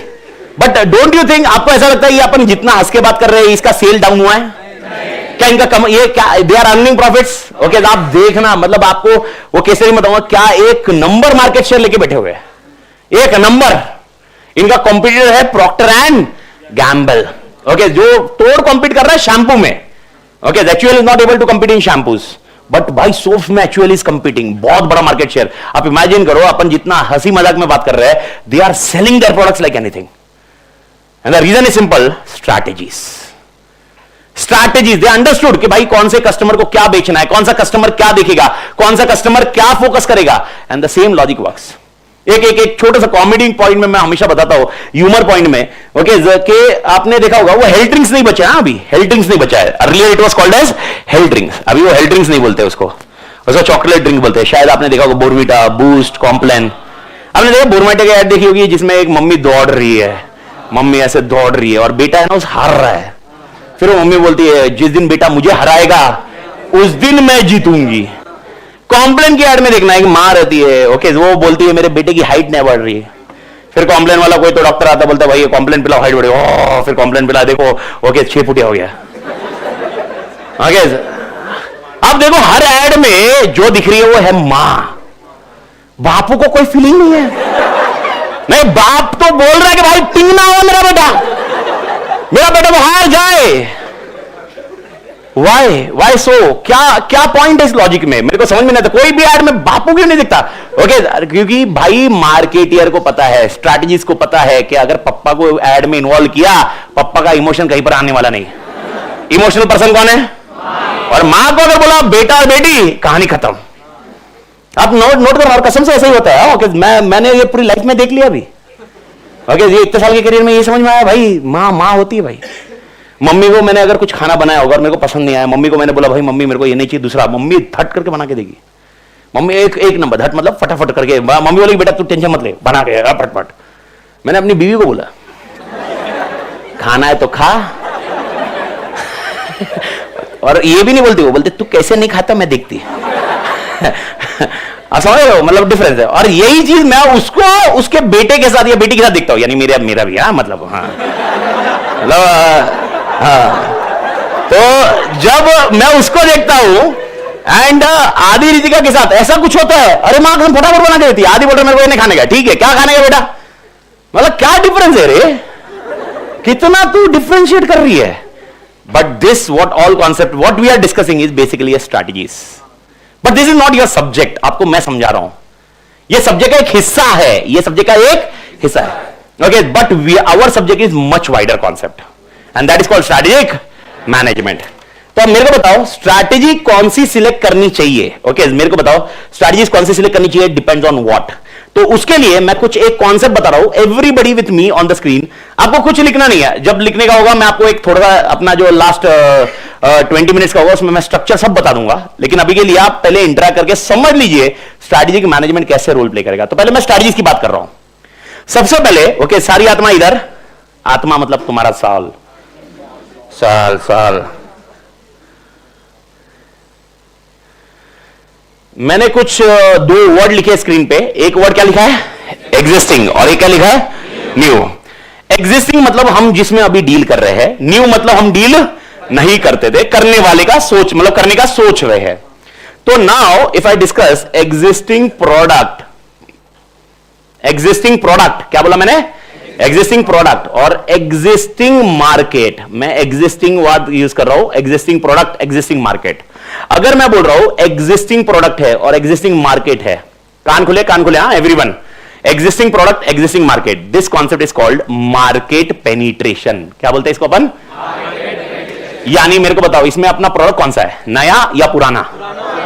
but don't you think, आपको ऐसा लगता है ये अपन जितना हंस के बात कर रहे हैं इसका सेल डाउन हुआ है? क्या इनका कम, ये क्या they are earning profits? Okay, आप देखना, मतलब आपको वो कैसे नहीं बताऊंगा, क्या एक नंबर मार्केट शेयर लेके बैठे हुए हैं, एक नंबर। इनका कॉम्पिटिटर है प्रॉक्टर एंड गैम्बल। ओके, जो तोड़ कॉम्पीट कर रहा है शैम्पू में। Okay, actually is not able to compete in shampoos, but भाई सोप्स में एक्चुअली इज कंपीटिंग, बहुत बड़ा मार्केट शेयर। आप इमेजिन करो, अपन जितना हंसी मजाक में बात कर रहे हैं, they are selling their products like anything. And the reason is simple, strategies they understood कि भाई कौन से कस्टमर को क्या बेचना है, कौन सा कस्टमर क्या देखेगा, कौन सा कस्टमर क्या फोकस करेगा, and the same logic works. एक छोटा सा कॉमेडी पॉइंट में मैं हमेशा बताता हूं, ह्यूमर पॉइंट में। ओके, कि आपने देखा होगा वो हेल्थ ड्रिंक्स नहीं बचा है, अभी हेल्थ ड्रिंक्स नहीं बचा है। Earlier it was called as health drinks, अभी वो हेल्थ ड्रिंक्स नहीं बोलते उसको चॉकलेट ड्रिंक बोलते हैं। शायद आपने देखा होगा बोर्नविटा, बूस्ट, कॉम्प्लेन। आपने देखा बोर्नविटा की ऐड देखी होगी जिसमें एक मम्मी दौड़ रही है, मम्मी ऐसे दौड़ रही है और बेटा है ना उस हार रहा है। फिर वो मम्मी बोलती है जिस दिन बेटा मुझे हराएगा उस दिन मैं जीतूंगी। कॉम्प्लेन की ऐड में देखना है कि मां रहती है, ओके, वो बोलती है मेरे बेटे की हाइट नहीं बढ़ रही है। फिर कॉम्प्लेन वाला कोई तो डॉक्टर आता, बोलता है भाई ये कॉम्प्लेन पिलाओ हाइट बढ़े, ओह फिर कॉम्प्लेन पिला, देखो ओके 6 फुटिया हो गया। ओके, अब देखो हर ऐड में जो दिख रही है वो है मां, बापू को कोई फीलिंग नहीं है। नहीं, बाप तो बोल रहा है कि भाई टिंगना हो मेरा बेटा बाहर जाए। वाई सो, क्या पॉइंट है इस लॉजिक में, मेरे को समझ में नहीं आता। कोई भी ऐड में बापू क्यों नहीं दिखता? ओके, क्योंकि भाई मार्केटियर को पता है, स्ट्रैटेजिस्ट को पता है कि अगर पप्पा को ऐड में इन्वॉल्व किया, पप्पा का इमोशन कहीं पर आने वाला नहीं। इमोशनल पर्सन कौन है? और मां को अगर बोला बेटा और बेटी, कहानी खत्म। आप नोट करो, और कसम से ऐसा ही होता है। ओके, मैंने ये पूरी लाइफ में देख लिया अभी। ओके, ये इतने साल के करियर में ये समझ में आया भाई, मां होती है भाई। मम्मी को मैंने अगर कुछ खाना बनाया होगा और मेरे को पसंद नहीं आया, मम्मी को मैंने बोला भाई मम्मी मेरे को ये नहीं चाहिए दूसरा, मम्मी धट करके बना के देगी। मम्मी एक नंबर धट, मतलब फटाफट करके। मम्मी बोलेगी बेटा तू टेंशन मत ले, बना के फटफट। मैंने अपनी बीवी को बोला खाना है तो खा, और ये भी नहीं बोलती, वो बोलते तू कैसे नहीं खाता मैं देखती। समझ रहे हो, मतलब डिफरेंस है। और यही चीज मैं उसको उसके बेटे के साथ या बेटी के साथ देखता हूं, यानी मेरा भी, हाँ मतलब, हाँ मतलब, हाँ। तो जब मैं उसको देखता हूं एंड आदि रितिका के साथ ऐसा कुछ होता है, अरे मां फटाफट बना के देती है, आदि बोल रहा मेरे को ये नहीं खाने का, ठीक है क्या खाने का बेटा, मतलब क्या डिफरेंस है रे, कितना तू डिफरेंशिएट कर रही है। But this what all concept what we are discussing is basically a strategies, but this is not your subject. आपको मैं समझा रहा हूं, ये सब्जेक्ट का एक हिस्सा है, ये सब्जेक्ट का एक हिस्सा है। Okay, but our subject is much wider concept and that is called strategic management. तो अब मेरे को बताओ स्ट्रैटेजी कौन सी सिलेक्ट करनी चाहिए। ओके, मेरे को बताओ स्ट्रैटेजी कौन सी सिलेक्ट करनी चाहिए, डिपेंड्स ऑन व्हाट। तो उसके लिए मैं कुछ एक कॉन्सेप्ट बता रहा हूं, everybody with me on the screen. आपको कुछ लिखना नहीं है, जब लिखने का होगा मैं आपको एक थोड़ा अपना जो लास्ट 20 मिनट्स का होगा उसमें मैं स्ट्रक्चर सब बता दूंगा, लेकिन अभी के लिए आप पहले इंटरेक्ट करके समझ लीजिए स्ट्रैटेजिक मैनेजमेंट कैसे रोल प्ले करेगा। तो पहले मैं स्ट्रैटेजीज की बात कर रहा हूं। सबसे पहले ओके, सारी आत्मा इधर, आत्मा मतलब तुम्हारा साल साल साल। मैंने कुछ 2 वर्ड लिखे स्क्रीन पे, एक वर्ड क्या लिखा है एग्जिस्टिंग, और एक क्या लिखा है न्यू। एग्जिस्टिंग मतलब हम जिसमें अभी डील कर रहे हैं, न्यू मतलब हम डील नहीं करते थे, करने वाले का सोच, मतलब करने का सोच रहे हैं। तो now if I discuss existing product, existing product क्या बोला मैंने, एग्जिस्टिंग प्रोडक्ट और एग्जिस्टिंग मार्केट। मैं एग्जिस्टिंग वर्ड यूज कर रहा हूं, एग्जिस्टिंग प्रोडक्ट, एग्जिस्टिंग मार्केट। अगर मैं बोल रहा हूं एग्जिस्टिंग प्रोडक्ट है और एग्जिस्टिंग मार्केट है, कान खुले हाँ everyone, existing product existing market, this concept is called market penetration. क्या बोलते हैं इसको अपन, यानी मेरे को बताओ इसमें अपना प्रोडक्ट कौन सा है, नया या पुराना,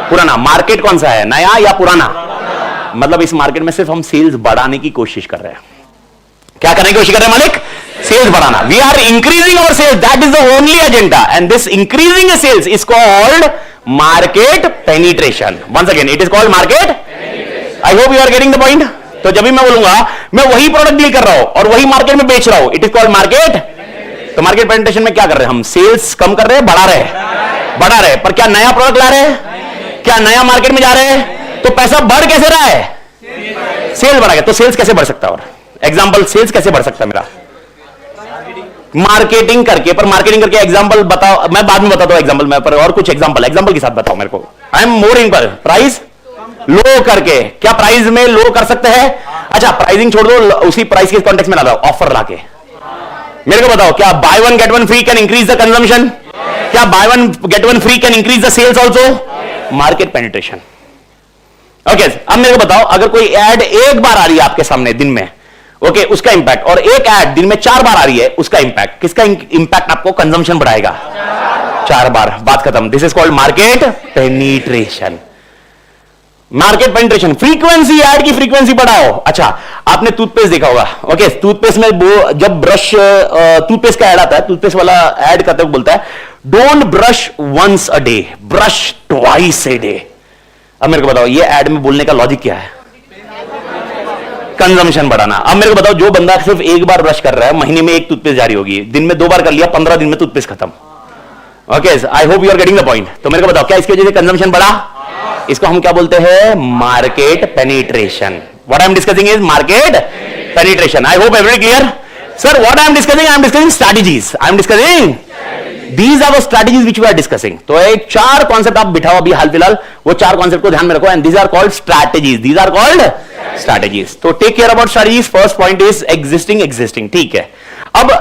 पुराना। मार्केट कौन सा है, नया या पुराना, मतलब इस मार्केट में सिर्फ हम सेल्स बढ़ाने की कोशिश कर रहे हैं। क्या करने की कोशिश कर रहे हैं मालिक, सेल्स बढ़ाना। We are increasing our sales, that is the only agenda, and this increasing sales is called market penetration. Once again it is called market, I hope you are getting the point. तो जब भी मैं बोलूंगा मैं वही product deal कर रहा हूं और वही मार्केट में बेच रहा हूं, इट इज कॉल्ड मार्केट। तो मार्केट पेनिट्रेशन में क्या कर रहे हैं हम, सेल्स कम कर रहे हैं, बढ़ा रहे हैं, पर क्या नया प्रोडक्ट ला रहे हैं, क्या नया मार्केट में जा रहे हैं, तो पैसा बढ़ कैसे रहा है, सेल्स बढ़ा गया। तो सेल्स कैसे बढ़ सकता है, और एग्जाम्पल सेल्स कैसे बढ़ सकता है मेरा, मार्केटिंग करके, पर मार्केटिंग करके एग्जांपल बताओ, मैं बाद में बताता हूं एग्जांपल में, पर और कुछ एग्जांपल के साथ बताओ मेरे को। आई एम मोर इन पर प्राइस लो करके, क्या प्राइस में लो कर सकते हैं? अच्छा प्राइसिंग छोड़ दो, उसी प्राइस के कॉन्टेक्स्ट में ला दो, ऑफर लाके मेरे को बताओ, क्या buy one get one free can increase the consumption? क्या buy one get one free can increase the sales also? Market penetration. Okay, अब मेरे को बताओ, अगर कोई एड एक बार आ रही है आपके सामने दिन में, ओके, उसका इंपैक्ट, और एक एड दिन में 4 बार आ रही है, उसका इंपैक्ट, किसका इंपैक्ट आपको कंजम्पशन बढ़ाएगा? 4 बार, बात खत्म। This is called market penetration. Market penetration, frequency, add की फ्रीक्वेंसी बढ़ाओ। अच्छा, आपने टूथपेस्ट देखा होगा, ओके, टूथपेस्ट में जब ब्रश, टूथपेस्ट का ऐड आता है, टूथपेस्ट वाला ऐड करते हुए बोलता है don't brush once a day, brush twice a day. अब मेरे को बताओ, ये ऐड में बोलने का लॉजिक क्या है? कंजम्पशन बढ़ाना। अब मेरे को बताओ, जो बंदा सिर्फ एक बार ब्रश कर रहा है, महीने में एक टूथपेस्ट जारी होगी, दिन में 2 बार कर लिया, 15 दिन में टूथपेस्ट खत्म। Okay, I hope you are getting the point. तो मेरे को बताओ, क्या इसकी वजह से कंजम्पशन बढ़ा? इसको हम क्या बोलते हैं? Market penetration. What I am discussing is market penetration. I hope every clear. Sir what I am discussing strategies. I am discussing these are the strategies which we are discussing. तो एक 4 concept आप बिठाओ अभी हाल फिलहाल, वो 4 concept को ध्यान में रखो, and these are called strategies. These are called strategies. तो take care about strategies. First point is existing, ठीक है। अब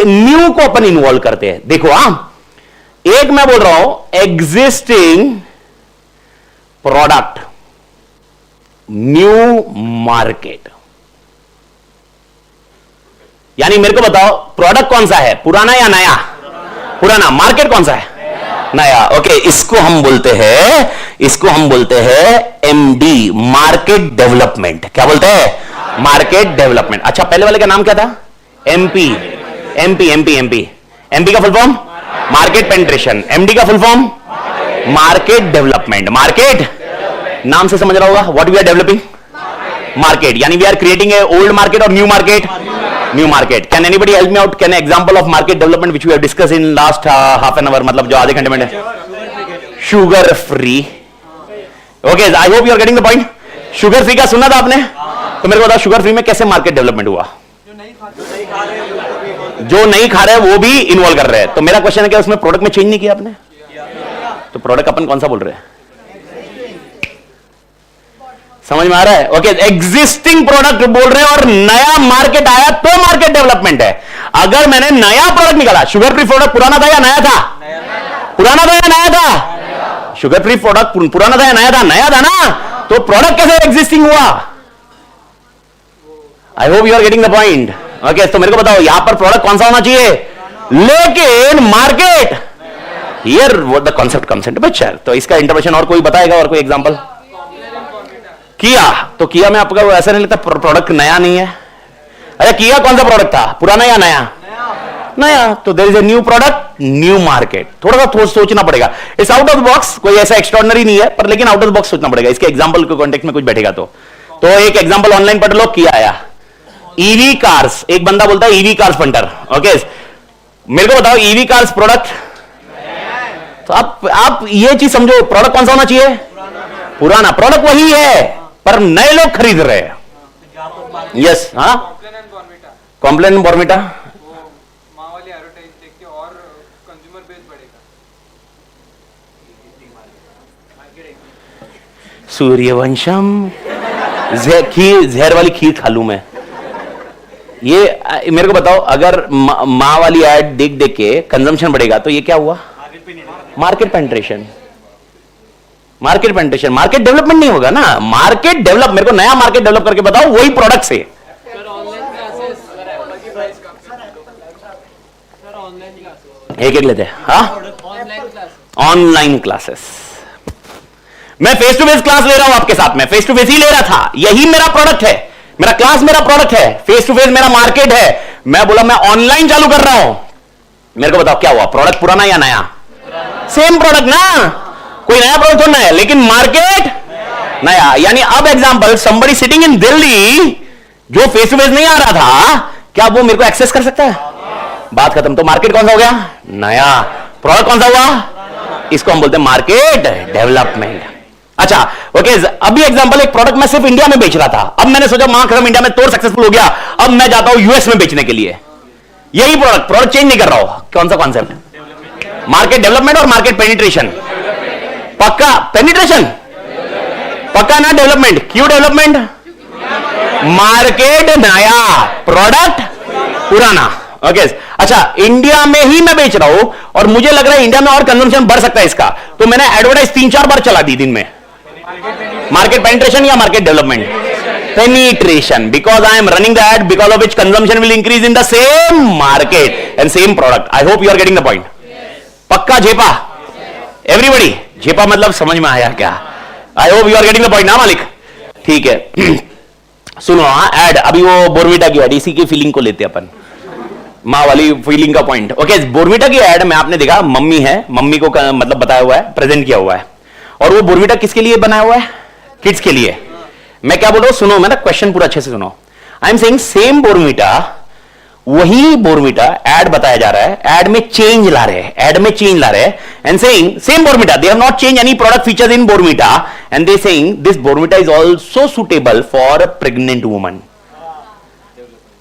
न्यू को अपन इन्वॉल्व करते हैं। देखो, एक मैं बोल रहा हूं एग्जिस्टिंग प्रोडक्ट, न्यू मार्केट, यानी मेरे को बताओ प्रोडक्ट कौन सा है, पुराना या नया? पुराना। मार्केट कौन सा है? नया। ओके, इसको हम बोलते हैं एमडी, मार्केट डेवलपमेंट। क्या बोलते हैं? Market development. अच्छा, पहले वाले का नाम क्या था? एमपी का full form market penetration, MD का full form market development. Market नाम से समझ रहा होगा, what we are developing? Market, यानी we are creating a old market और new market. New market. Can anybody help me out? Can example of market development which we have discuss in last half an hour, मतलब जो आधे घंटे में? Sugar free. Okay, I hope you are getting the point. Sugar free का सुना था आपने? तो मेरे को बताओ, शुगर फ्री में कैसे मार्केट डेवलपमेंट हुआ? जो नहीं खा रहे वो भी इन्वॉल्व कर रहे हैं। तो मेरा क्वेश्चन है कि उसमें प्रोडक्ट में चेंज नहीं किया आपने? तो प्रोडक्ट अपन कौन सा बोल रहे हैं? समझ में आ रहा है? ओके, एग्जिस्टिंग प्रोडक्ट बोल रहे हैं, और नया मार्केट आया तो मार्केट डेवलपमेंट है। अगर मैंने नया प्रोडक्ट निकाला, शुगर फ्री प्रोडक्ट पुराना था या नया था? पुराना था या नया था? शुगर फ्री प्रोडक्ट पुराना था या नया था? नया था ना। तो प्रोडक्ट कैसे एग्जिस्टिंग हुआ? I hope you are getting the point. Okay, तो मेरे को बताओ, यहां पर प्रोडक्ट कौन सा होना चाहिए, लेकिन market here what the concept comes into picture. तो इसका इंटरप्रिटेशन और कोई बताएगा? और कोई एग्जांपल? किया। तो किया में आपका ऐसा नहीं लगता प्रोडक्ट नया नहीं है? अरे किया कौन सा प्रोडक्ट था, पुराना या नया? नया। तो there is a new product, new market. थोड़ा सा सोचना पड़ेगा, it's out of the box, कोई ऐसा एक्स्ट्राऑर्डिनरी नहीं है, पर लेकिन आउट ऑफ द बॉक्स सोचना पड़ेगा। इसके एग्जांपल के कॉन्टेक्स्ट में कुछ बैठेगा तो एक एग्जांपल ऑनलाइन पढ़ लो। किया आया ईवी कार्स, एक बंदा बोलता है ईवी कार्स फंटर। ओके, मेरे को बताओ ईवी कार्स प्रोडक्ट। तो आप ये चीज समझो, प्रोडक्ट कौन सा होना चाहिए? पुराना। प्रोडक्ट वही है, पर नए लोग खरीद रहे हैं। यस, हाँ, कॉम्प्लेन बॉर्मिटा वाली एडवर्टाइज देख के और कंज्यूमर बेस बढ़ेगा। सूर्यवंशम, जहर वाली खीर खा लूं मैं। ये मेरे को बताओ, अगर माँ वाली ऐड देख देख के कंजम्पशन बढ़ेगा, तो ये क्या हुआ? Market penetration. Market penetration, market development नहीं होगा ना। मार्केट डेवलप, मेरे को नया मार्केट डेवलप करके बताओ वही प्रोडक्ट से। एक लेते हैं। हाँ, ऑनलाइन क्लासेस। मैं फेस टू फेस क्लास ले रहा हूं आपके साथ में, फेस टू फेस ही ले रहा था। यही मेरा प्रोडक्ट है, मेरा क्लास मेरा प्रोडक्ट है, फेस टू फेस मेरा मार्केट है। मैं बोला मैं ऑनलाइन चालू कर रहा हूं। मेरे को बताओ क्या हुआ? प्रोडक्ट पुराना या नया? सेम प्रोडक्ट ना, कोई नया प्रोडक्ट थोड़ा है, लेकिन मार्केट नया। यानी अब example, somebody sitting in Delhi जो फेस टू फेस नहीं आ रहा था, क्या वो मेरे को एक्सेस कर सकता है? बात खत्म। तो मार्केट कौन सा हो गया? नया। प्रोडक्ट कौन सा हुआ? इसको हम बोलते हैं मार्केट डेवलपमेंट। अच्छा, ओके, अभी एग्जांपल, एक प्रोडक्ट मैं सिर्फ इंडिया में बेच रहा था, अब मैंने सोचा मां खत्म, इंडिया में तोड़ सक्सेसफुल हो गया, अब मैं जाता हूं यूएस में बेचने के लिए। यही प्रोडक्ट चेंज नहीं कर रहा हो, कौन सा कॉन्सेप्ट? मार्केट डेवलपमेंट और मार्केट पेनिट्रेशन। पक्का पेनिट्रेशन, पक्का ना डेवलपमेंट। क्यों डेवलपमेंट? मार्केट नया, प्रोडक्ट पुराना। ओके अच्छा, इंडिया में ही मैं बेच रहा हूं और मुझे लग रहा है इंडिया में और कंजम्पशन बढ़ सकता है इसका, तो मैंने एडवर्टाइज 3-4 बार चला दी दिन में। मार्केट पेनिट्रेशन या market development? Penetration, because I am running the ad because of which consumption will increase in the same market and same product. I hope you are getting the point. पक्का झेपा everybody? झेपा मतलब समझ में आया क्या? I hope you are getting the point ना मालिक? ठीक है सुनो, एड अभी वो बोर्नविटा की एड, इसी की फीलिंग को लेते अपन, माँ वाली फीलिंग का पॉइंट। ओके बोर्नविटा की एड में आपने देखा मम्मी है, मम्मी को मतलब बताया हुआ है, प्रेजेंट किया हुआ है। और वो बोर्नविटा किसके लिए बनाया हुआ है? किड्स के लिए। मैं क्या बोल रहा हूं सुनो, मैं ना क्वेश्चन पूरा अच्छे से सुनो। आई एम सेइंग सेम बोर्नविटा, वही बोर्नविटा एड बताया जा रहा है, एड में चेंज ला रहे हैं, एड में चेंज ला रहे हैं and saying same Bournvita, they have not change any product features in Bournvita and they saying this Bournvita is also suitable for pregnant woman.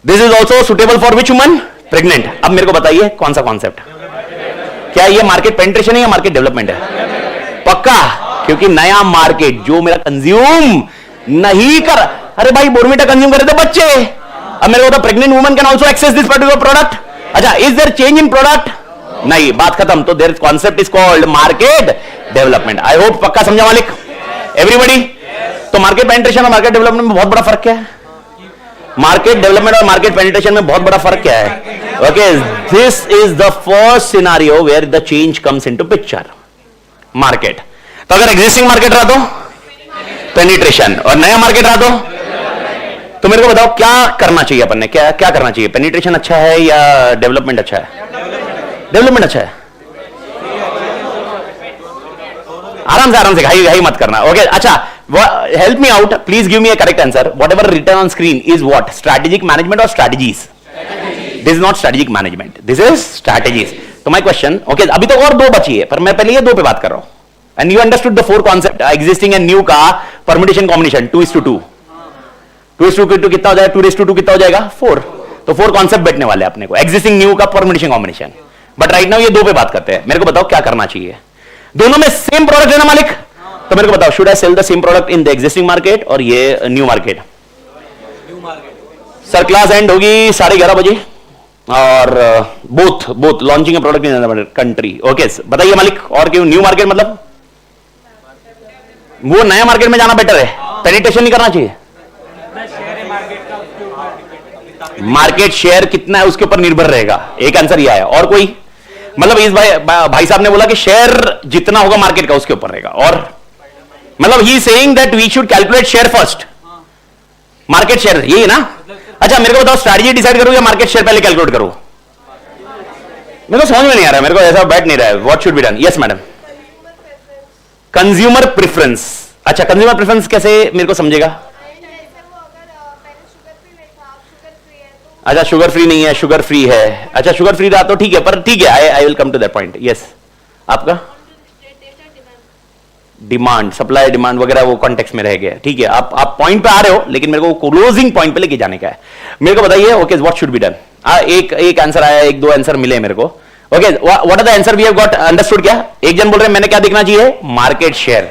This is also suitable for which woman? Pregnant. अब मेरे को बताइए कौन सा concept? क्या ये market penetration है या मार्केट डेवलपमेंट है? पक्का, क्योंकि नया मार्केट जो मेरा कंज्यूम नहीं कर, अरे भाई बोर्नविटा कंज्यूम करे थे बच्चे, अब मेरे को तो pregnant woman can also access this particular product. अच्छा, is there change in product? नहीं, बात खत्म। तो there concept is called market development. I hope पक्का समझा मालिक एवरीबॉडी? तो मार्केट पेनिट्रेशन और मार्केट डेवलपमेंट में बहुत बड़ा फर्क क्या है? मार्केट डेवलपमेंट और मार्केट पेनिट्रेशन में बहुत बड़ा फर्क क्या है? Okay, this is the first scenario where the change comes into picture. Market, तो अगर एग्जिस्टिंग मार्केट रहा तो पेनिट्रेशन और नया मार्केट रहा तो मेरे को बताओ क्या करना चाहिए अपन ने? क्या क्या करना चाहिए? पेनिट्रेशन अच्छा है या डेवलपमेंट अच्छा है? डेवलपमेंट अच्छा है। आराम से हाई मत करना। ओके अच्छा, help me out please, give me a correct answer. Whatever written on screen is what? Strategic management और strategies? This is not strategic management, this is strategies. तो माय क्वेश्चन, ओके अभी तो और 2 बची है, पर मैं पहले ये 2 पे बात कर रहा हूं। And you understood the 4 concept existing and new का परम्यूटेशन कॉम्बिनेशन 2:2। 2:2 कितना हो जाएगा? 2:2 कितना हो जाएगा? 4। तो 4 कॉन्सेप्ट बैठने वाले अपने को, एग्जिस्टिंग न्यू का permutation combination. But right now ये 2 पे बात करते हैं। मेरे को बताओ क्या करना चाहिए? दोनों में सेम प्रोडक्ट है ना मालिक? तो मेरे को बताओ, should I sell the same product in the existing market और ये new market? Sir class end होगी 11:30 बजे और both launching a product in country. Okay बताइए मालिक, और क्यों न्यू मार्केट? मतलब वो नया मार्केट में जाना बेटर है, पेनिट्रेशन नहीं करना चाहिए। मार्केट शेयर कितना है उसके ऊपर निर्भर रहेगा, एक आंसर यह है। और कोई? मतलब इस भाई साहब ने बोला कि शेयर जितना होगा मार्केट का उसके ऊपर रहेगा। और मतलब ही saying that we should calculate share first, market share, यही है ना? अच्छा मेरे को बताओ, स्ट्रैटेजी डिसाइड करूं या मार्केट शेयर पहले कैलकुलेट करूं? मेरे को समझ में नहीं आ रहा है, मेरे को ऐसा बैठ नहीं रहा है। What should be done? Yes madam. Consumer preference. अच्छा कंज्यूमर प्रेफरेंस कैसे मेरे को समझेगा? अच्छा शुगर फ्री नहीं है, शुगर फ्री है। अच्छा शुगर फ्री रहा तो ठीक है, पर ठीक है, I will come to that point. Yes आपका डिमांड, सप्लाई डिमांड वगैरह वो कॉन्टेक्स्ट में रह गया। ठीक है, आप पॉइंट पे आ रहे हो, लेकिन मेरे को क्लोजिंग पॉइंट पे लेके जाने का है। मेरे को बताइए okay what should be done? एक आंसर आया, 1-2 आंसर मिले मेरे को। Okay what are the answer we have got? Understood क्या? एक जन बोल रहे हैं मैंने क्या देखना चाहिए? Market share.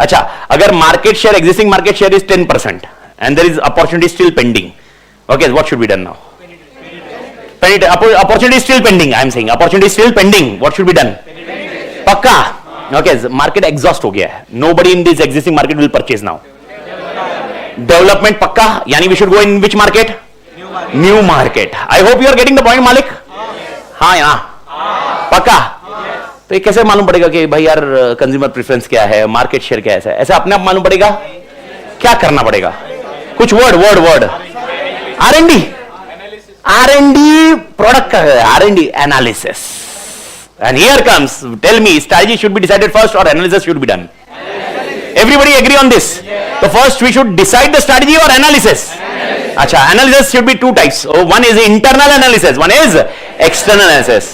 अच्छा अगर market share, existing market share is 10% and there is opportunity still pending, okay what should be done now? Opportunity is still pending. I am saying opportunity is still pending. What should be done? पक्का? Okay, market exhaust हो गया है. Nobody in this existing market will purchase now. Development पक्का? यानी we should go in which market? New market. I hope you are getting the point, मालिक? हाँ या पक्का? तो ये कैसे मालूम पड़ेगा कि भाई यार कंज्यूमर प्रेफरेंस क्या है, मार्केट शेयर क्या है? ऐसे अपने आप मालूम पड़ेगा? क्या करना पड़ेगा? कुछ वर्ड R&D प्रोडक्ट का है, R&D analysis. And here comes, tell me strategy should be decided first और analysis should be done? Everybody agree on this? तो first we should decide the strategy और एनालिसिस। अच्छा analysis should be 2 types, one is internal analysis, one is external analysis.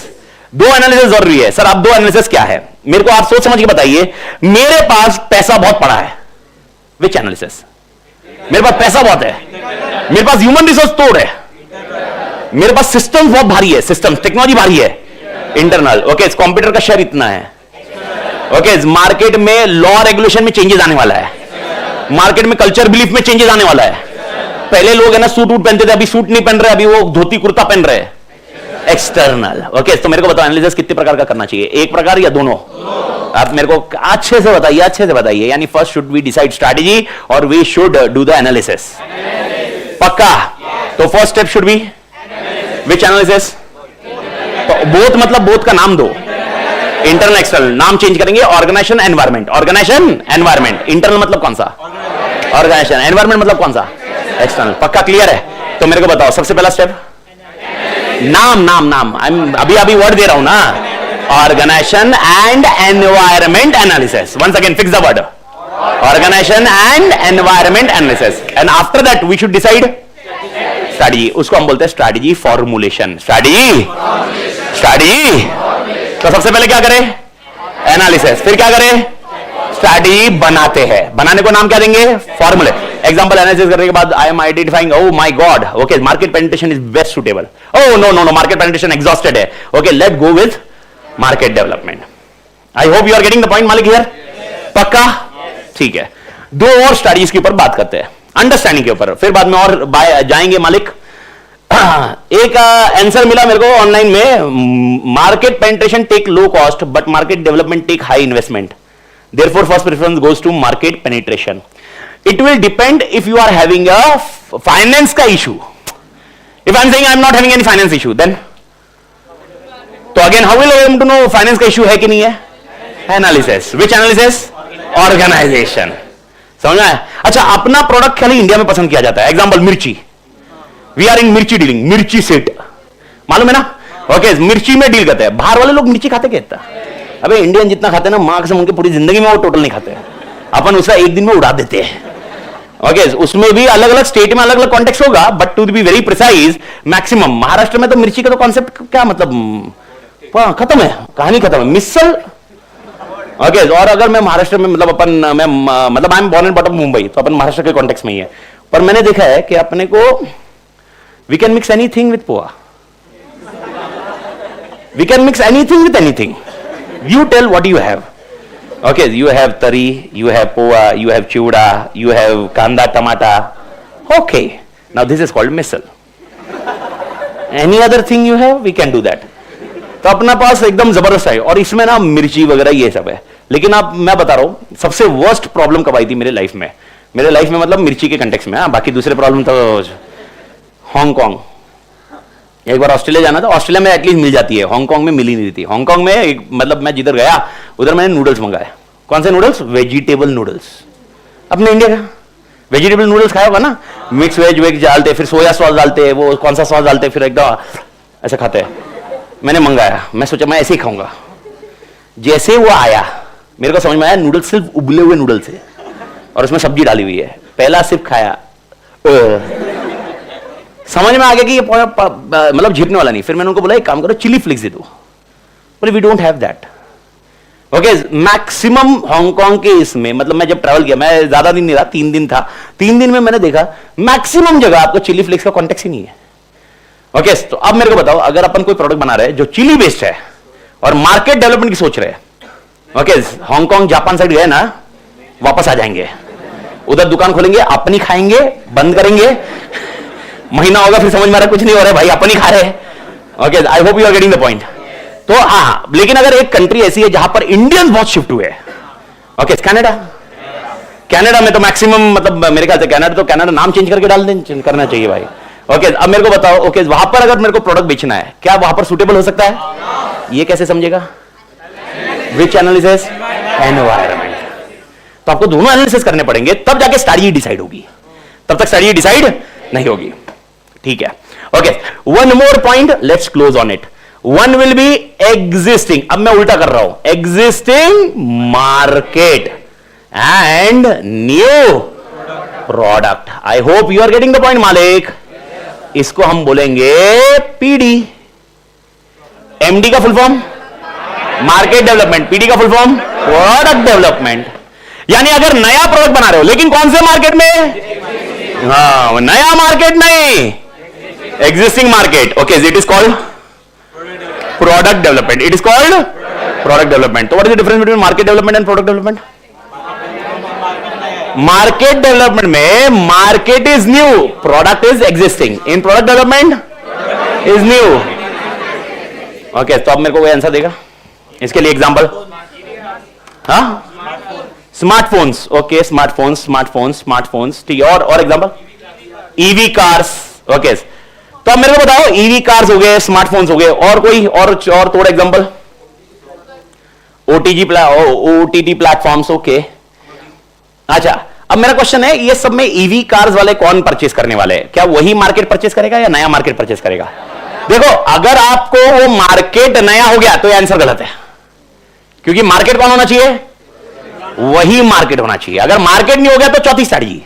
2 analysis जरूरी है। Sir आप 2 analysis क्या है? मेरे को आप सोच समझ के बताइए। मेरे पास पैसा बहुत पड़ा है, विच एनालिसिस? मेरे पास पैसा बहुत है, मेरे पास ह्यूमन रिसोर्स तोड़ है, मेरे पास सिस्टम बहुत भारी है, सिस्टम टेक्नोलॉजी भारी है, इंटरनल। ओके, कंप्यूटर का शेयर इतना है। ओके, मार्केट में लॉ रेगुलेशन में चेंजेस आने वाला है, मार्केट में कल्चर बिलीफ में चेंजेस आने वाला है। पहले लोग है ना सूट वूट पहनते थे, अभी सूट नहीं पहन रहे, अभी वो धोती कुर्ता पहन रहे हैं, एक्सटर्नल। ओके, तो मेरे को बताओ एनालिसिस कितने प्रकार का करना चाहिए, एक प्रकार या दोनों? आप मेरे को अच्छे से बताइए, अच्छे से बताइए। यानी first should we decide strategy और we should do the analysis. पक्का? तो first step should be which analysis? तो बोथ मतलब बोथ का नाम दो, इंटरनल एक्सटर्नल। नाम चेंज करेंगे, organisation environment. Organisation environment, internal मतलब कौन सा? ऑर्गेनाइजेशन। एनवायरमेंट मतलब कौन सा? एक्सटर्नल। पक्का क्लियर है? तो मेरे को बताओ सबसे पहला स्टेप, नाम नाम नाम। अभी अभी वर्ड दे रहा हूं ना, organisation and environment analysis. Once again fix the word, organisation and environment analysis. And after that we should decide strategy. उसको हम बोलते हैं स्ट्रैटेजी फॉर्मुलेशन। स्ट्रैटेजी तो सबसे पहले क्या करें? एनालिसिस। फिर क्या करें? स्ट्रैटेजी बनाते हैं। बनाने को नाम क्या देंगे? फॉर्मूले। एग्जांपल एनालिसिस करने के बाद I am identifying, oh my God, okay market penetration is best suitable. Oh no no no, market penetration exhausted है। Okay, let go with market development. I hope you are getting the point मालिक here. पक्का? ठीक है, दो और strategies के ऊपर बात करते हैं, अंडरस्टैंडिंग के ऊपर, फिर बाद में और जाएंगे मालिक। एक आंसर मिला मेरे को ऑनलाइन में, market penetration take low cost but market development take high investment, therefore first preference goes to market penetration. It will depend if you are having a finance का issue. If I am saying I am not having any finance issue, then तो again how will I am to know finance का issue है कि नहीं है? Analysis. Which analysis? Organisation. समझ में? अच्छा, अपना प्रोडक्ट खाली इंडिया में पसंद किया जाता है। एग्जांपल मिर्ची, वी आर इन मिर्ची डीलिंग, मिर्ची सेट, मालूम है ना? ओके, मिर्ची में डील करते हैं। बाहर वाले लोग मिर्ची खाते कहता, अबे इंडियन जितना खाते हैं ना मां कसम, उनकी पूरी जिंदगी में वो टोटल नहीं खाते। अपन उसका एक दिन में उड़ा देते हैं। ओके, उसमें भी अलग अलग स्टेट में अलग अलग कॉन्टेक्स्ट होगा, but to be very precise maximum Maharashtra में तो मिर्ची का तो कॉन्सेप्ट क्या मतलब खत्म है, कहानी खत्म है, मिसल। ओके, और अगर मैं महाराष्ट्र में मतलब अपन मैं मतलब I am born and brought of Mumbai, तो अपन महाराष्ट्र के कॉन्टेक्स्ट में ही है, पर मैंने देखा है कि अपने को we can mix anything with poha, we can mix anything with anything. You tell what you have. Okay, you have tari, you have poha, you have chiuda, you have kanda tamata. Okay, now this is called misal. Any other thing you have, we can do that. तो अपना पास एकदम जबरदस्त है, और इसमें ना मिर्ची वगैरह ये सब है। लेकिन आप, मैं बता रहा हूं सबसे वर्स्ट प्रॉब्लम कब आई थी मेरे लाइफ में, मतलब मिर्ची के कंटेक्स्ट में। बाकी दूसरे प्रॉब्लम तो हांगकांग, एक बार ऑस्ट्रेलिया जाना था, ऑस्ट्रेलिया में एटलीस्ट मिल जाती है, हांगकांग में मिल ही नहीं थी। हांगकांग में मतलब मैं जिधर गया उधर मैंने नूडल्स मंगाए। कौन से नूडल्स? Vegetable noodles. अपने इंडिया का वेजिटेबल नूडल्स खाया होगा ना, मिक्स वेज डालते, फिर सोया सॉस डालते, वो कौन सा सॉस डालते, फिर एकदम ऐसा खाते हैं। मैंने मंगाया, मैं सोचा मैं ऐसे ही खाऊंगा। जैसे वो आया मेरे को समझ में आया नूडल्स सिर्फ उबले हुए नूडल्स है और उसमें सब्जी डाली हुई है। पहला सिर्फ खाया, समझ में आ गया कि ये मतलब झिपने वाला नहीं। फिर मैंने उनको बोला एक काम करो, चिली फ्लेक्स दे दो। बोले we don't have that. Okay, maximum Hong Kong के इसमें, मतलब मैं जब ट्रैवल किया, मैं ज्यादा दिन नहीं रहा, 3 दिन था, 3 दिन में मैंने देखा मैक्सिमम जगह आपको चिली फ्लेक्स का कॉन्टेक्ट ही नहीं है। ओके, तो अब मेरे को बताओ, अगर अपन कोई प्रोडक्ट बना रहे हैं जो चिली बेस्ड है और मार्केट डेवलपमेंट की सोच रहे हैं, ओके, हांगकांग जापान साइड गए ना, वापस आ जाएंगे, उधर दुकान खोलेंगे, अपनी खाएंगे, बंद करेंगे, महीना होगा फिर समझ में आ रहा कुछ नहीं हो रहा है भाई, अपन ही खा रहे हैं। Okay, I hope you are getting the point. तो हाँ, लेकिन अगर एक कंट्री ऐसी है जहां पर इंडियंस बहुत शिफ्ट हुए, ओके, कनाडा में तो मैक्सिमम, मतलब मेरे ख्याल से कनाडा नाम चेंज करके डाल दें, करना चाहिए भाई। ओके, अब मेरे को बताओ, ओके, वहां पर अगर मेरे को प्रोडक्ट बेचना है, क्या वहां पर सुटेबल हो सकता है? ये कैसे समझेगा? विच एनालिसिस? एनवायरमेंट। तो आपको दोनों एनालिसिस करने पड़ेंगे, तब जाके स्ट्रैटेजी डिसाइड होगी, तब तक स्ट्रैटेजी डिसाइड नहीं होगी। ठीक है, okay, one more point, let's close on it. One will be existing, अब मैं उल्टा कर रहा हूं, existing market and new product. I hope you are getting the point मालिक। इसको हम बोलेंगे पीडी। एमडी का full form market development, PD का फुल फॉर्म प्रोडक्ट डेवलपमेंट। यानी अगर नया प्रोडक्ट बना रहे हो, लेकिन कौन से मार्केट में? हाँ, नया मार्केट नहीं, existing market. Okay, it is called product development. It is called product development. So what is the difference between market development and product development? Market development में market is new, product is existing. In product development is new. Okay, तो अब मेरे को कोई answer देगा इसके लिए? Example, हाँ, स्मार्टफोन्स. ओके, स्मार्टफोन्स, ठीक है. और एग्जांपल, ईवी कार्स. ओके, तो अब मेरे को बताओ, ईवी कार्स हो गए, स्मार्टफोन्स हो गए, और कोई और थोड़ा एग्जांपल, ओटीटी प्लेटफॉर्म्स. ओके, अच्छा, अब मेरा क्वेश्चन है, ये सब में ईवी कार्स वाले कौन परचेस करने वाले हैं? क्या वही मार्केट परचेस करेगा या नया मार्केट परचेस करेगा? देखो, अगर आपको वो मार्केट नया हो गया तो ये आंसर गलत है, क्योंकि मार्केट कौन होना चाहिए? वही मार्केट होना चाहिए. अगर मार्केट नहीं हो गया तो चौथी स्ट्रैटेजी.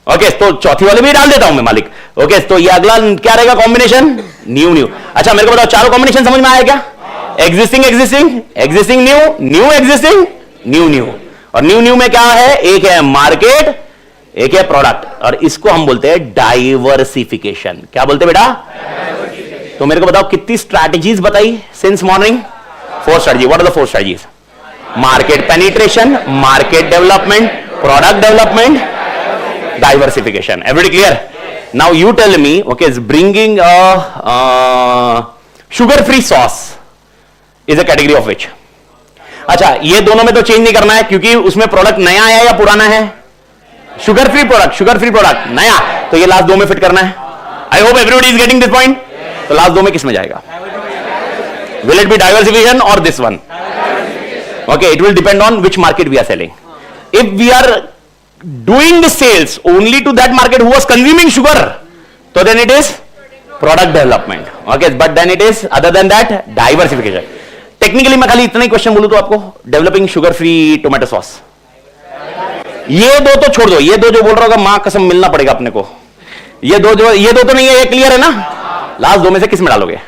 ओके, तो चौथी वाले भी डाल देता हूं मैं मालिक. ओके, तो ये अगला क्या रहेगा कॉम्बिनेशन? न्यू. अच्छा, मेरे को बताओ, चारों कॉम्बिनेशन समझ में आया क्या? Existing, new, existing, new. और न्यू में क्या है? एक है मार्केट, एक है प्रोडक्ट, और इसको हम बोलते हैं डाइवर्सिफिकेशन. क्या बोलते हैं बेटा? तो मेरे को बताओ, कितनी स्ट्रैटेजीज बताई since morning? 4 strategy. What are the 4 strategies? Market penetration, market development, product development, diversification. Everybody clear? Now you tell me. Okay, bringing sugar free sauce is a category of which? अच्छा, ये दोनों में तो change नहीं करना है, क्योंकि उसमें प्रोडक्ट नया है या पुराना है? शुगर फ्री प्रोडक्ट नया. तो ये लास्ट दो में फिट करना है. I hope everybody is getting this point. तो लास्ट दो में किस में जाएगा? विल इट बी डाइवर्सिफिकेशन और this one? Okay, it will depend on which market we are selling. If we are doing the sales only to that market who was consuming sugar, तो then it is product development. Okay, but then it is other than that diversification. Technically मैं खाली इतना ही question बोलूं तो आपको, developing sugar free tomato sauce, ये दो तो छोड़ दो. ये दो जो बोल रहा होगा, मां कसम मिलना पड़ेगा अपने को. ये दो तो नहीं है, ये क्लियर है ना? लास्ट दो में से किस में डालोगे?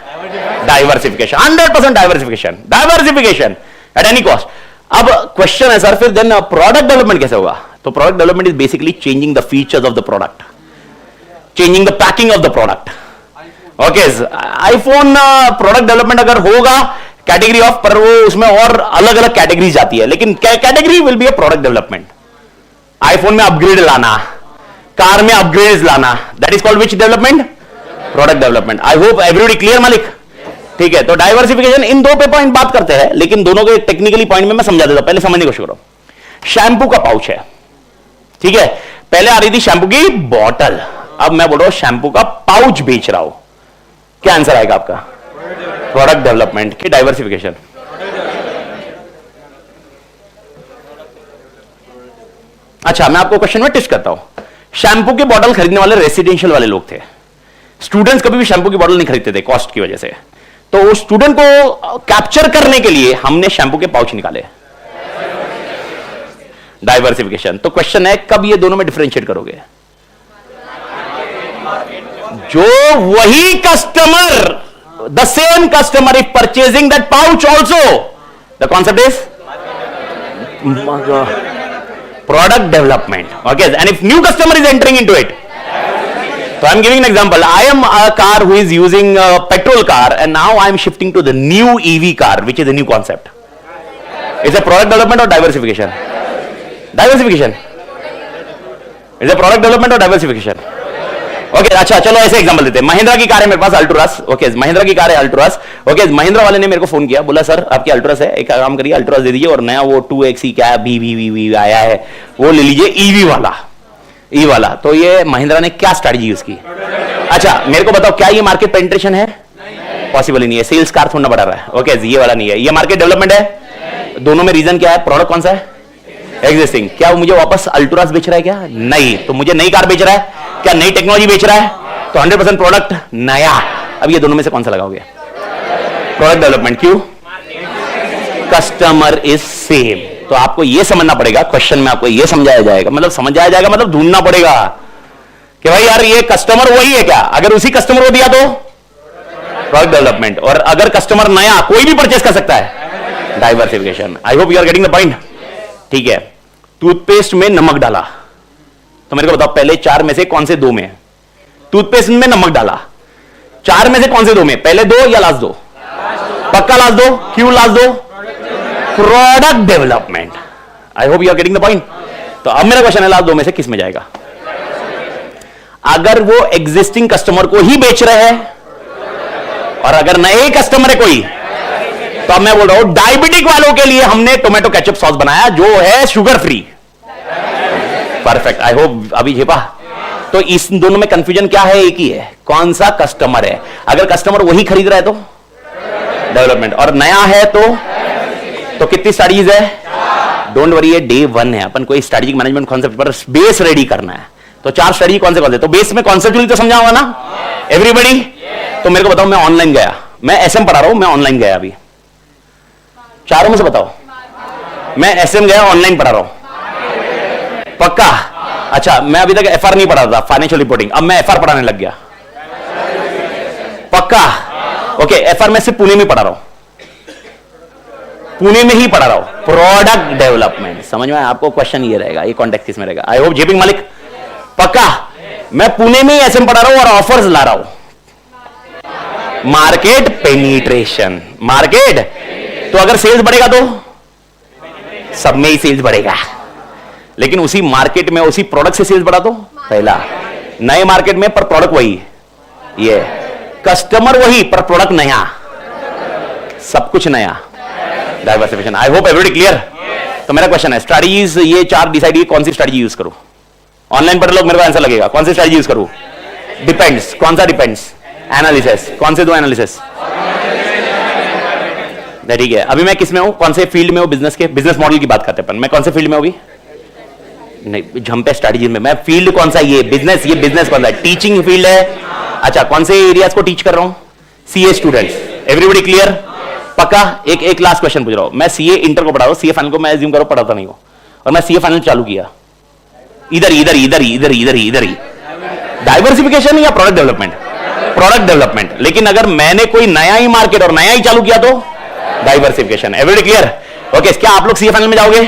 Diversification. 100% diversification at any cost. अब क्वेश्चन है सर, फिर देन प्रोडक्ट डेवलपमेंट कैसे होगा? तो product development is basically changing the features of the product, changing the packing of the product. Okay, iPhone product development अगर होगा कैटेगरी ऑफ, पर वो उसमें और अलग अलग कैटेगरी जाती है, लेकिन category will be a product development. IPhone में अपग्रेड लाना, कार में अपग्रेड लाना, that is called which development? Product development. I hope everybody clear मालिक? ठीक है, तो डाइवर्सिफिकेशन, इन दो पे पॉइंट बात करते हैं, लेकिन दोनों के टेक्निकली पॉइंट में मैं समझा देता हूं. पहले समझने की कोशिश करो. शैंपू का पाउच है, ठीक है, पहले आ रही थी शैंपू की बॉटल, अब मैं बोल रहा हूं शैंपू का पाउच बेच रहा हूं. क्या आंसर आएगा आपका? प्रोडक्ट डेवलपमेंट की डाइवर्सिफिकेशन. अच्छा, मैं आपको क्वेश्चन में टेस्ट करता हूं. शैंपू की बोतल खरीदने वाले रेसिडेंशियल वाले लोग थे. स्टूडेंट्स कभी भी शैंपू की बोतल नहीं खरीदते थे कॉस्ट की वजह से. तो स्टूडेंट को कैप्चर करने के लिए हमने शैंपू के पाउच निकाले. डाइवर्सिफिकेशन. तो क्वेश्चन है, कब ये दोनों में डिफरेंशिएट करोगे? जो वही customer, the same customer is purchasing that pouch also, the concept is product development. Okay, and if new customer is entering into it, so I'm giving an example. I am a car who is using a petrol car, and now I am shifting to the new EV car, which is a new concept. Is it product development or diversification? Diversification. Is it product development or diversification? Okay, अच्छा, चलो ऐसे example देते हैं. महिंद्रा की car है मेरे पास, altars. Okay, Mahindra की car है अल्ट्रास. ओके, महिंद्रा वाले ने मेरे को फोन किया, बोला सर आपकी अल्ट्रास है, एक काम करिए अल्ट्रास दे दीजिए, और नया वो 2XE क्या भी आया है वो ले लीजिए, ईवी वाला. तो ये महिंद्रा ने क्या स्ट्रैटेजी यूज की? अच्छा, मेरे को बताओ, क्या ये मार्केट पेनिट्रेशन है? पॉसिबल ही नहीं है. सेल्स कार थोड़ा बढ़ा रहा है. ओके, ये वाला नहीं है. ये मार्केट डेवलपमेंट है. दोनों में रीजन क्या है? प्रोडक्ट कौन सा है? एग्जिस्टिंग. क्या वो मुझे वापस अल्ट्रास बेच रहा है? क्या नहीं. तो मुझे नई कार बेच रहा है, क्या नई टेक्नोलॉजी बेच रहा है? तो 100% प्रोडक्ट नया. अब ये दोनों में से कौन सा लगाओगे? Product development. क्यों? Customer is same. तो आपको ये समझना पड़ेगा, क्वेश्चन में आपको ये समझाया जाएगा, मतलब ढूंढना पड़ेगा कि भाई यार ये कस्टमर वही है क्या? अगर उसी कस्टमर को दिया तो प्रोडक्ट डेवलपमेंट, और अगर कस्टमर नया कोई भी परचेस कर सकता है, diversification. I hope you are getting the point. ठीक है, टूथपेस्ट में नमक डाला, तो मेरे को बताओ पहले 4 में से कौन से 2 में? टूथपेस्ट में नमक डाला, 4 में से कौन से 2 में, पहले 2 या लास्ट 2? पक्का लास्ट 2। क्यों last 2? Product development. I hope you are getting the point. तो अब मेरा क्वेश्चन है, लास्ट 2 में से किस में जाएगा? अगर वो एग्जिस्टिंग कस्टमर को ही बेच रहे हैं और अगर नए कस्टमर है कोई, तो अब मैं बोल रहा हूं डायबिटिक वालों के लिए हमने टोमेटो केचप सॉस बनाया जो है sugar free. Perfect, I hope अभी झेपा। तो इस दोनों में कंफ्यूजन क्या है? एक ही है, कौन सा कस्टमर है। अगर कस्टमर वही खरीद रहा है तो डेवलपमेंट, और नया है तो कितनी स्ट्रेटजीज है? डोंट वरी, ये डे 1 है, अपन कोई स्ट्रेटेजिक मैनेजमेंट कॉन्सेप्ट पर बेस रेडी करना है। तो 4 स्ट्रेटजी कौन से? तो बेस में कॉन्सेप्चुअली तो समझा होगा ना एवरीबॉडी? तो मेरे को बताओ, मैं ऑनलाइन गया, मैं एसएम पढ़ा रहा हूं, मैं ऑनलाइन गया अभी, चारों में से बताओ। मैं एसएम गया, ऑनलाइन पढ़ा रहा हूं, पक्का? अच्छा, मैं अभी तक एफआर नहीं पढ़ा था, फाइनेंशियल रिपोर्टिंग, अब मैं एफआर पढ़ाने लग गया, पक्का? ओके, एफआर में सिर्फ पुणे में पढ़ा रहा हूं, पुणे में ही पढ़ा रहा हूं, प्रोडक्ट डेवलपमेंट। समझ में? आपको क्वेश्चन ये रहेगा, ये कॉन्टेक्स्ट किसमें रहेगा? आई होप जेपी मालिक, पक्का? मैं पुणे में ही एसएम पढ़ा रहा हूं और ऑफर्स ला रहा हूं, मार्केट पेनिट्रेशन, मार्केट। तो अगर सेल्स बढ़ेगा तो सब में ही सेल्स बढ़ेगा, लेकिन उसी मार्केट में उसी प्रोडक्ट से सेल्स बढ़ा तो पहला, नए मार्केट में पर प्रोडक्ट वही, ये कस्टमर वही पर प्रोडक्ट नया, सब कुछ नया, diversification. I hope everybody clear. तो मेरा क्वेश्चन है, स्ट्रेटजीज ये 4 डिसाइड, कौन सी स्ट्रेटजी यूज करूं? ऑनलाइन पढ़े लोग, मेरे को आंसर लगेगा, कौन सी स्ट्रेटजी यूज करूं? डिपेंड्स, कौन सा डिपेंड्स? एनालिसिस, कौन से 2 एनालिसिस? ठीक है, अभी मैं किस में हूं, कौन से फील्ड में हूं? बिजनेस के, बिजनेस मॉडल की बात करते हैं अपन। मैं कौन से फील्ड में हूं अभी? नहीं, झंपे स्ट्रेटजी में। मैं फील्ड कौन सा? ये बिजनेस, ये बिजनेस कौन सा? टीचिंग फील्ड है। अच्छा, कौन से एरियाज को टीच कर रहा हूं? CA students. Everybody clear? पक्का? एक लास्ट क्वेश्चन पूछ रहा हूं, मैं सीए इंटर को पढ़ा रहा हूं, सीए फाइनल को मैं एज्यूम करो पढ़ाता नहीं हूं, और मैं सीए फाइनल चालू किया, इधर ही डाइवर्सिफिकेशन या प्रोडक्ट डेवलपमेंट? Product development. लेकिन अगर मैंने कोई नया ही मार्केट और नया ही चालू किया तो डाइवर्सिफिकेशन। Everybody clear? ओके, क्या आप लोग सीए फाइनल में जाओगे?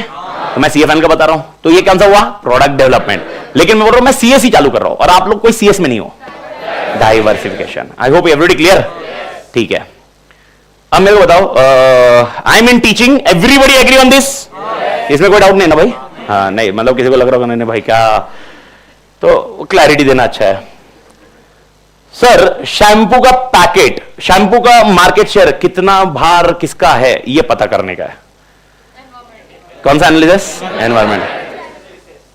तो मैं सीए फाइनल का बता रहा हूं, तो ये कौन सा हुआ? Product development. लेकिन मैं बोल रहा हूं मैं सीएस ही चालू कर रहा हूं और आप लोग कोई सीएस में नहीं हो, diversification. I hope everybody clear? ठीक है, अब मेरे को बताओ, I am in teaching, everybody agree on this? इसमें कोई डाउट नहीं ना भाई? हाँ, नहीं मतलब किसी को लग रहा होगा नहीं भाई क्या, तो क्लैरिटी देना अच्छा है। सर, शैम्पू का पैकेट, शैम्पू का मार्केट शेयर कितना, भार किसका है, ये पता करने का है। कौन सा एनालिसिस? एनवायरमेंट।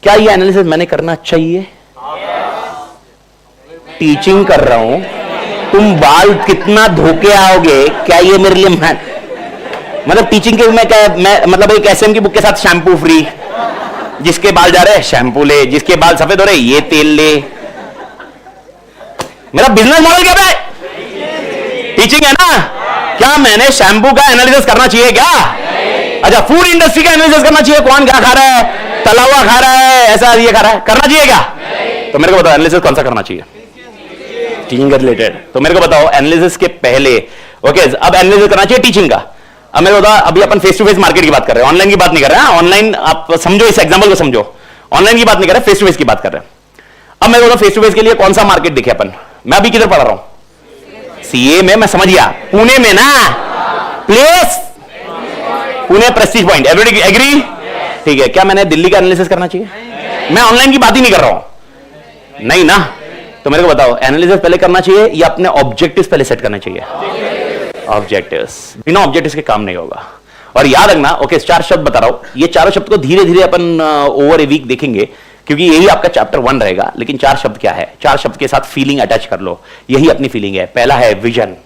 क्या ये एनालिसिस मैंने करना चाहिए? टीचिंग कर रहा हूं, तुम बाल कितना धोके आओगे, क्या ये मेरे लिए मतलब टीचिंग के मैं क्या, मैं मतलब एक एसएम की बुक के साथ शैम्पू फ्री, जिसके बाल जा रहे हैं शैम्पू ले, जिसके बाल सफेद हो रहे ये तेल ले। मेरा बिजनेस मॉडल क्या है? टीचिंग है ना? क्या मैंने शैम्पू का एनालिसिस करना चाहिए क्या? अच्छा, फूड इंडस्ट्री का एनालिसिस करना चाहिए, कौन क्या खा रहा है, तला हुआ खा रहा है, ऐसा ये खा रहा है, करना चाहिए क्या? तो मेरे को बताओ एनालिसिस कौन सा करना चाहिए टीचिंग के रिलेटेड? तो मेरे को बताओ एनालिसिस के पहले, ओके, अब एनालिसिस करना चाहिए टीचिंग का। अब मेरे को बताओ, अभी अपन फेस टू फेस मार्केट की बात कर रहे हैं, ऑनलाइन की बात नहीं कर रहे हैं। ऑनलाइन आप समझो, इस एग्जांपल को समझो, ऑनलाइन की बात नहीं कर रहे, फेस टू फेस की बात कर रहे हैं। अब मेरे को बताओ फेस टू फेस के लिए कौन सा मार्केट दिखे अपन? मैं अभी किधर पढ़ा रहा हूं? सीए में, मैं समझ गया, पुणे में ना, place Pune prestige point. Everybody agree? ठीक है, क्या मैंने दिल्ली का एनालिसिस करना चाहिए? मैं ऑनलाइन की बात ही नहीं कर रहा हूं, नहीं ना? तो मेरे को बताओ एनालिसिस पहले करना चाहिए या अपने ऑब्जेक्टिव्स पहले सेट करना चाहिए? ऑब्जेक्टिव्स, बिना ऑब्जेक्टिव्स के काम नहीं होगा। और याद रखना, ओके, 4 शब्द बता रहा हूं, ये चारों शब्द को धीरे धीरे अपन ओवर ए वीक देखेंगे, क्योंकि यही आपका चैप्टर 1 रहेगा। लेकिन 4 शब्द क्या है? 4 शब्द के साथ फीलिंग अटैच कर लो, यही अपनी फीलिंग है। पहला है विजन,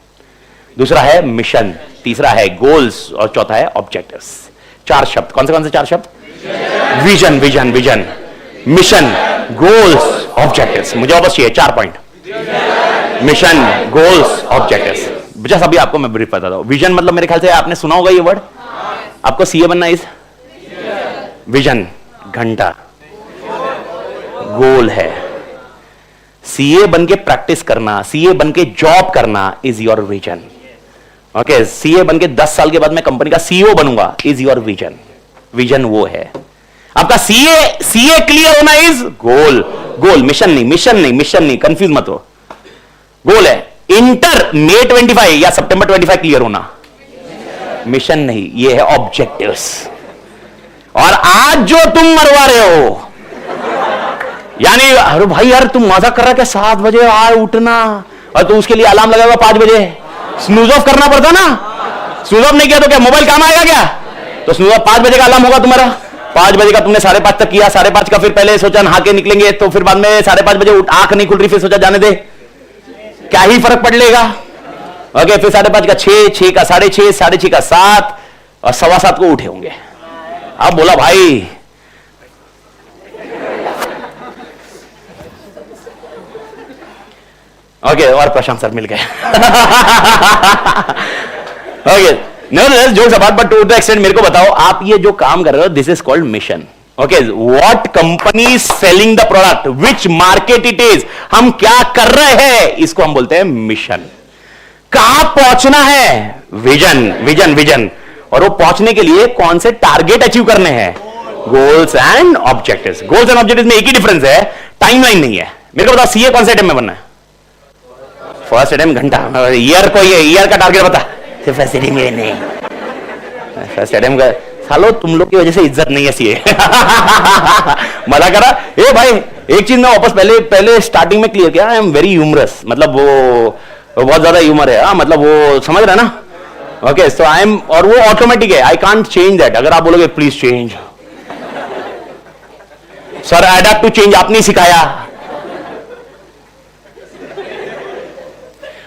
दूसरा है मिशन, तीसरा है गोल्स और चौथा है ऑब्जेक्टिव्स। 4 शब्द, कौन से 4 शब्द? Vision, vision, vision, mission, goals, objectives. मुझे वापस चाहिए 4 point, mission, goals, objectives. Just अभी आपको मैं ब्रीफ बताता हूं। विजन मतलब मेरे ख्याल से आपने सुना होगा ये वर्ड, आपको सीए बनना इज विजन, घंटा, गोल है। सीए बन के प्रैक्टिस करना, सीए बन के जॉब करना is your vision. Okay, CA बन के 10 साल के बाद मैं कंपनी का सीईओ बनूंगा इज योर विजन। विजन वो है आपका। सीए क्लियर होना इज गोल, गोल, मिशन नहीं, मिशन नहीं, मिशन नहीं, कंफ्यूज मत हो। गोल है इंटर May 25 या September 25 क्लियर होना, मिशन नहीं, ये है ऑब्जेक्टिव्स। और आज जो तुम मरवा रहे हो, यानी अरे भाई यार तुम मजा कर रहा है क्या, 7 बजे आ उठना, और तू उसके लिए अलार्म लगाएगा 5 बजे, स्नूज ऑफ करना पड़ता ना, स्नूज ऑफ नहीं किया तो क्या मोबाइल काम आएगा क्या? तो स्नूज ऑफ 5 बजे का अलार्म होगा तुम्हारा, 5 बजे का तुमने 5:30 तक किया, 5:30 का फिर पहले सोचा नहा के निकलेंगे, तो फिर बाद में 5:30 बजे आंख नहीं खुल रही, फिर सोचा जाने दे, क्या ही फर्क पड़ लेगा। ओके, फिर 5:30 का 6, 6 का 6:30, 6:30 का 7 और 7:15 को उठे होंगे। अब बोला भाई ओके, और प्रशांत सर मिल गए। Okay, nevertheless jokes apart, but to the extent मेरे को बताओ, आप ये जो काम कर रहे हो, this is called mission. Okay, what company selling the product, which market it is, हम क्या कर रहे हैं, इसको हम बोलते हैं मिशन। कहां पहुंचना है, विजन विजन विजन, और वो पहुंचने के लिए कौन से टारगेट अचीव करने हैं, goals and objectives. Goals and objectives में एक ही डिफरेंस है, टाइमलाइन नहीं है। मेरे को बताओ सीए कौन से टाइम में बनना है, फर्स्ट अटेम्प्ट घंटा, ईयर को, ये ईयर का टारगेट बता, सिर्फ फर्स्ट अटेम्प्ट में नहीं, फर्स्ट अटेम्प्ट का सालो तुम लोग की वजह से इज्जत नहीं है सीए। मजा करा ए भाई, एक चीज मैं वापस पहले स्टार्टिंग में क्लियर किया, आई एम वेरी ह्यूमरस, मतलब वो बहुत ज्यादा ह्यूमर है, मतलब वो समझ रहे ना। ओके, सो आई एम, और वो ऑटोमेटिक है, आई कांट चेंज दैट। अगर आप बोलोगे please change sir, adapt to change आपने सिखाया।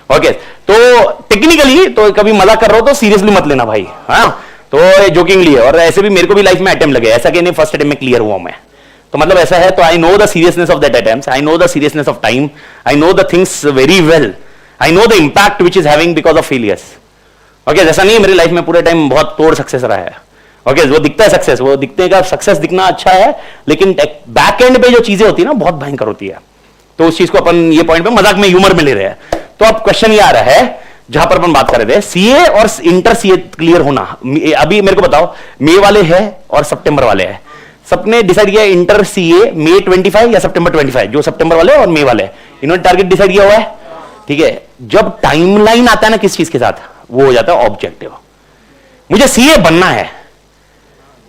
ओके, तो टेक्निकली तो कभी मजाक कर रहा हो तो सीरियसली मत लेना भाई, हाँ, तो ये जोकिंगली है। और ऐसे भी मेरे को भी लाइफ में अटेम्प्ट लगे, ऐसा कि नहीं फर्स्ट अटेम्प्ट में क्लियर हुआ मैं, तो मतलब ऐसा है, तो I know the seriousness of that attempt, I know the seriousness of time, I know the things very well, I know the impact which is having because of failures. Okay, जैसा नहीं मेरी लाइफ में पूरे time बहुत तोड़ success रहा है। Okay, वो दिखता है सक्सेस, वो दिखने का सक्सेस दिखना अच्छा है, लेकिन बैक एंड पे जो चीजें होती है ना बहुत भयंकर होती है। तो उस चीज को अपन ये पॉइंट पे मजाक में ह्यूमर में ले रहे हैं। तो अब क्वेश्चन ये आ रहा है जहां पर अपन बात कर रहे थे, सीए और इंटर सीए क्लियर होना। अभी मेरे को बताओ, मई वाले हैं और सितंबर वाले हैं, सबने डिसाइड किया इंटर सीए May 25 या September 25, जो सितंबर वाले और मई वाले, इन्होंने टारगेट डिसाइड किया हुआ है। ठीक है, जब टाइमलाइन आता है ना किस चीज के साथ, वो हो जाता है ऑब्जेक्टिव। मुझे सीए बनना है,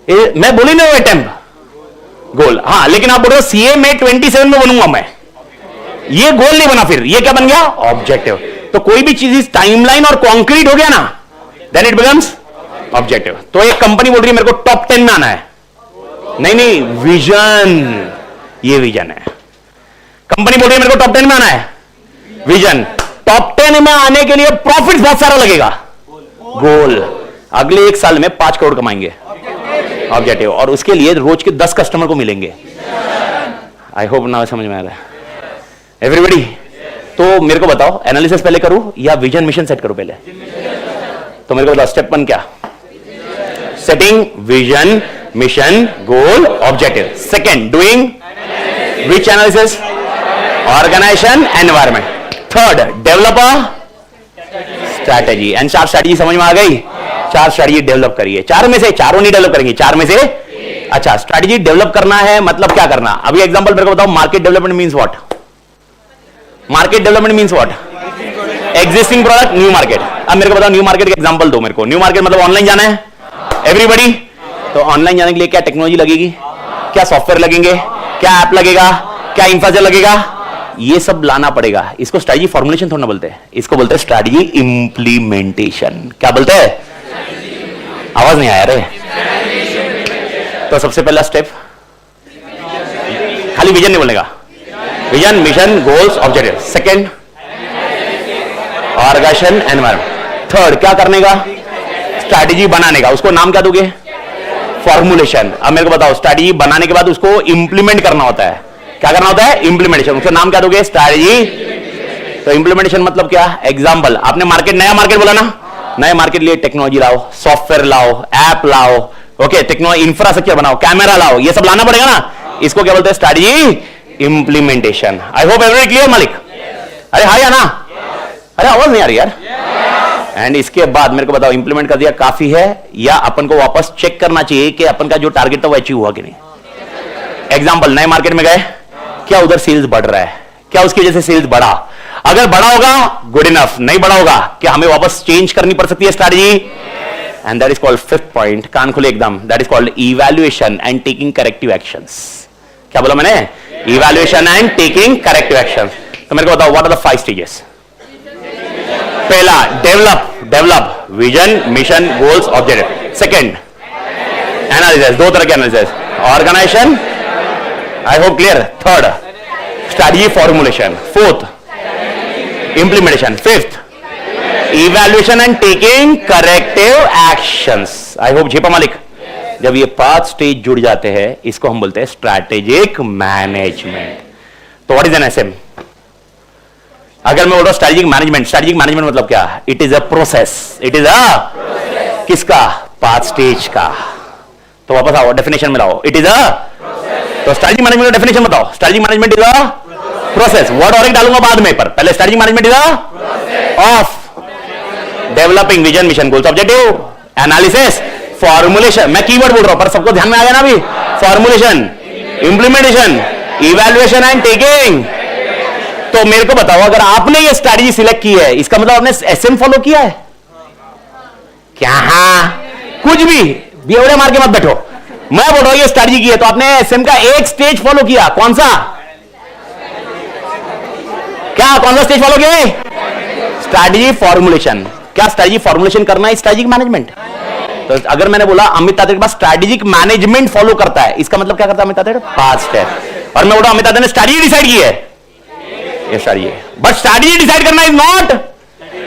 मैं बोली ना अटेम्प्ट गोल, हाँ, लेकिन आप बोल रहे हो सीए May 27 में बनूंगा मैं, ये गोल नहीं बना, फिर ये क्या बन गया, ऑब्जेक्टिव। तो कोई भी चीज टाइमलाइन और कॉन्क्रीट हो गया ना, देन इट बिकम्स ऑब्जेक्टिव। तो एक कंपनी बोल रही है मेरे को टॉप 10 में आना है, नहीं, विजन, ये विजन है। कंपनी बोल रही है मेरे को टॉप 10 में आना है, विजन। टॉप 10 में आने के लिए प्रॉफिट बहुत सारा लगेगा, गोल, अगले 1 साल में 5 करोड़ कमाएंगे, ऑब्जेक्टिव। और उसके लिए रोज के 10 कस्टमर को मिलेंगे। आई होप ना समझ में आ रहा है एवरीबॉडी। तो मेरे को बताओ, एनालिसिस पहले करूं या विजन मिशन सेट करूं पहले? तो मेरे को बताओ स्टेप 1 क्या, setting vision mission goal objective. Second, doing which analysis, organisation environment. Third, develop strategy. And 4 strategy समझ में आ गई, 4 स्ट्रैटेजी डेवलप करिए। 4 में से चारों नहीं डेवलप करेंगे, 4 में से अच्छा स्ट्रैटेजी डेवलप करना है, मतलब क्या करना। अभी एग्जांपल मेरे को बताओ, market development means what, market development means what, existing product new market. अब मेरे को बताओ न्यू मार्केट का एग्जांपल दो मेरे को। न्यू मार्केट मतलब ऑनलाइन जाना है एवरीबॉडी, तो ऑनलाइन जाने के लिए क्या टेक्नोलॉजी लगेगी, क्या सॉफ्टवेयर लगेंगे, क्या ऐप लगेगा, क्या इंफ्रास्ट्रक्चर लगेगा, ये सब लाना पड़ेगा। इसको स्ट्रैटेजी फॉर्मुलेशन थोड़ा बोलते हैं, इसको बोलते हैं स्ट्रैटेजी इंप्लीमेंटेशन। क्या बोलते हैं, आवाज नहीं आया रे। तो सबसे पहला स्टेप, खाली विजन नहीं बोलेगा, vision mission goals objective. Second, organisation environment. Third, क्या करने का, स्ट्रैटेजी बनाने का। उसको नाम क्या दोगे, फॉर्मुलेशन। अब मेरे को बताओ, स्ट्रैटेजी बनाने के बाद उसको इंप्लीमेंट करना होता है। क्या करना होता है, इंप्लीमेंटेशन। उसका नाम क्या दोगे, स्ट्रैटेजी। तो इंप्लीमेंटेशन मतलब क्या, एग्जांपल आपने मार्केट, नया मार्केट बोला ना, नए मार्केट लिए टेक्नोलॉजी लाओ, सॉफ्टवेयर लाओ, ऐप लाओ, ओके, टेक्नोलॉजी इंफ्रास्ट्रक्चर बनाओ, कैमरा लाओ, ये सब लाना पड़ेगा ना। इसको क्या बोलते हैं, स्ट्रैटेजी इंप्लीमेंटेशन। आई होप एवरी क्लियर मालिक। अरे हाँ या ना, अरे आवाज नहीं आ रही यार। एंड इसके बाद मेरे को बताओ, इंप्लीमेंट कर दिया काफी है या अपन को वापस चेक करना चाहिए कि अपन का जो टारगेट था वो अचीव हुआ कि नहीं। एग्जांपल, नए मार्केट में गए, क्या उधर सेल्स बढ़ रहा है, क्या उसकी वजह से सेल्स बढ़ा। अगर बड़ा होगा गुड इनफ, नहीं बड़ा होगा क्या हमें वापस चेंज करनी पड़ सकती है strategy? And that is called fifth point, कान खुले एकदम, that is called evaluation and taking corrective actions. क्या बोला मैंने? Evaluation and taking corrective actions. तो मेरे को बताओ व्हाट आर द 5 स्टेजेस? पहला develop vision, mission, goals, objective. Second analysis, 2 तरह के analysis, organisation, I hope clear. Third strategy formulation. Fourth implementation. Fifth evaluation and taking corrective actions. I hope झेपा मालिक। जब ये 5 स्टेज जुड़ जाते हैं इसको हम बोलते हैं स्ट्रैटेजिक मैनेजमेंट। तो व्हाट इज एन एसएम? अगर मैं बोल रहा हूं स्ट्रैटेजिक मैनेजमेंट मतलब क्या? It is a process, it is a किसका? 5 स्टेज का। तो वापस आओ डेफिनेशन में लाओ, इट इज अ। तो स्ट्रैटेजिक मैनेजमेंट का डेफिनेशन बताओ। Strategic management is a process, word और एक डालूंगा बाद में, पर पहले strategic management is a of developing vision, mission, goals, objective, analysis, formulation. मैं कीवर्ड बोल रहा हूं पर सबको ध्यान में आ गया ना अभी? Formulation, implementation, evaluation and taking. तो मेरे को बताओ अगर आपने ये स्ट्रैटेजी सिलेक्ट की है इसका मतलब आपने एसएम फॉलो किया है क्या? हाँ, कुछ भी बेवड़े मार के मत बैठो। मैं बोल रहा हूं ये स्ट्रैटेजी की है तो आपने एसएम का एक स्टेज फॉलो किया। कौन सा? क्या कौन सा स्टेज फॉलो किया? Strategy formulation. क्या स्ट्रैटेजी फॉर्मुलेशन करना है स्ट्रैटेजिक मैनेजमेंट? तो अगर मैंने बोला अमित ताते के पास स्ट्रैटेजिक मैनेजमेंट फॉलो करता है इसका मतलब क्या करता है अमित ताते? 5 स्टेप। और मैं बोल रहा हूं अमित ताते ने स्ट्रैटेजी डिसाइड की है, ये स्ट्रैटेजी है, बट स्ट्रैटेजी डिसाइड करना is not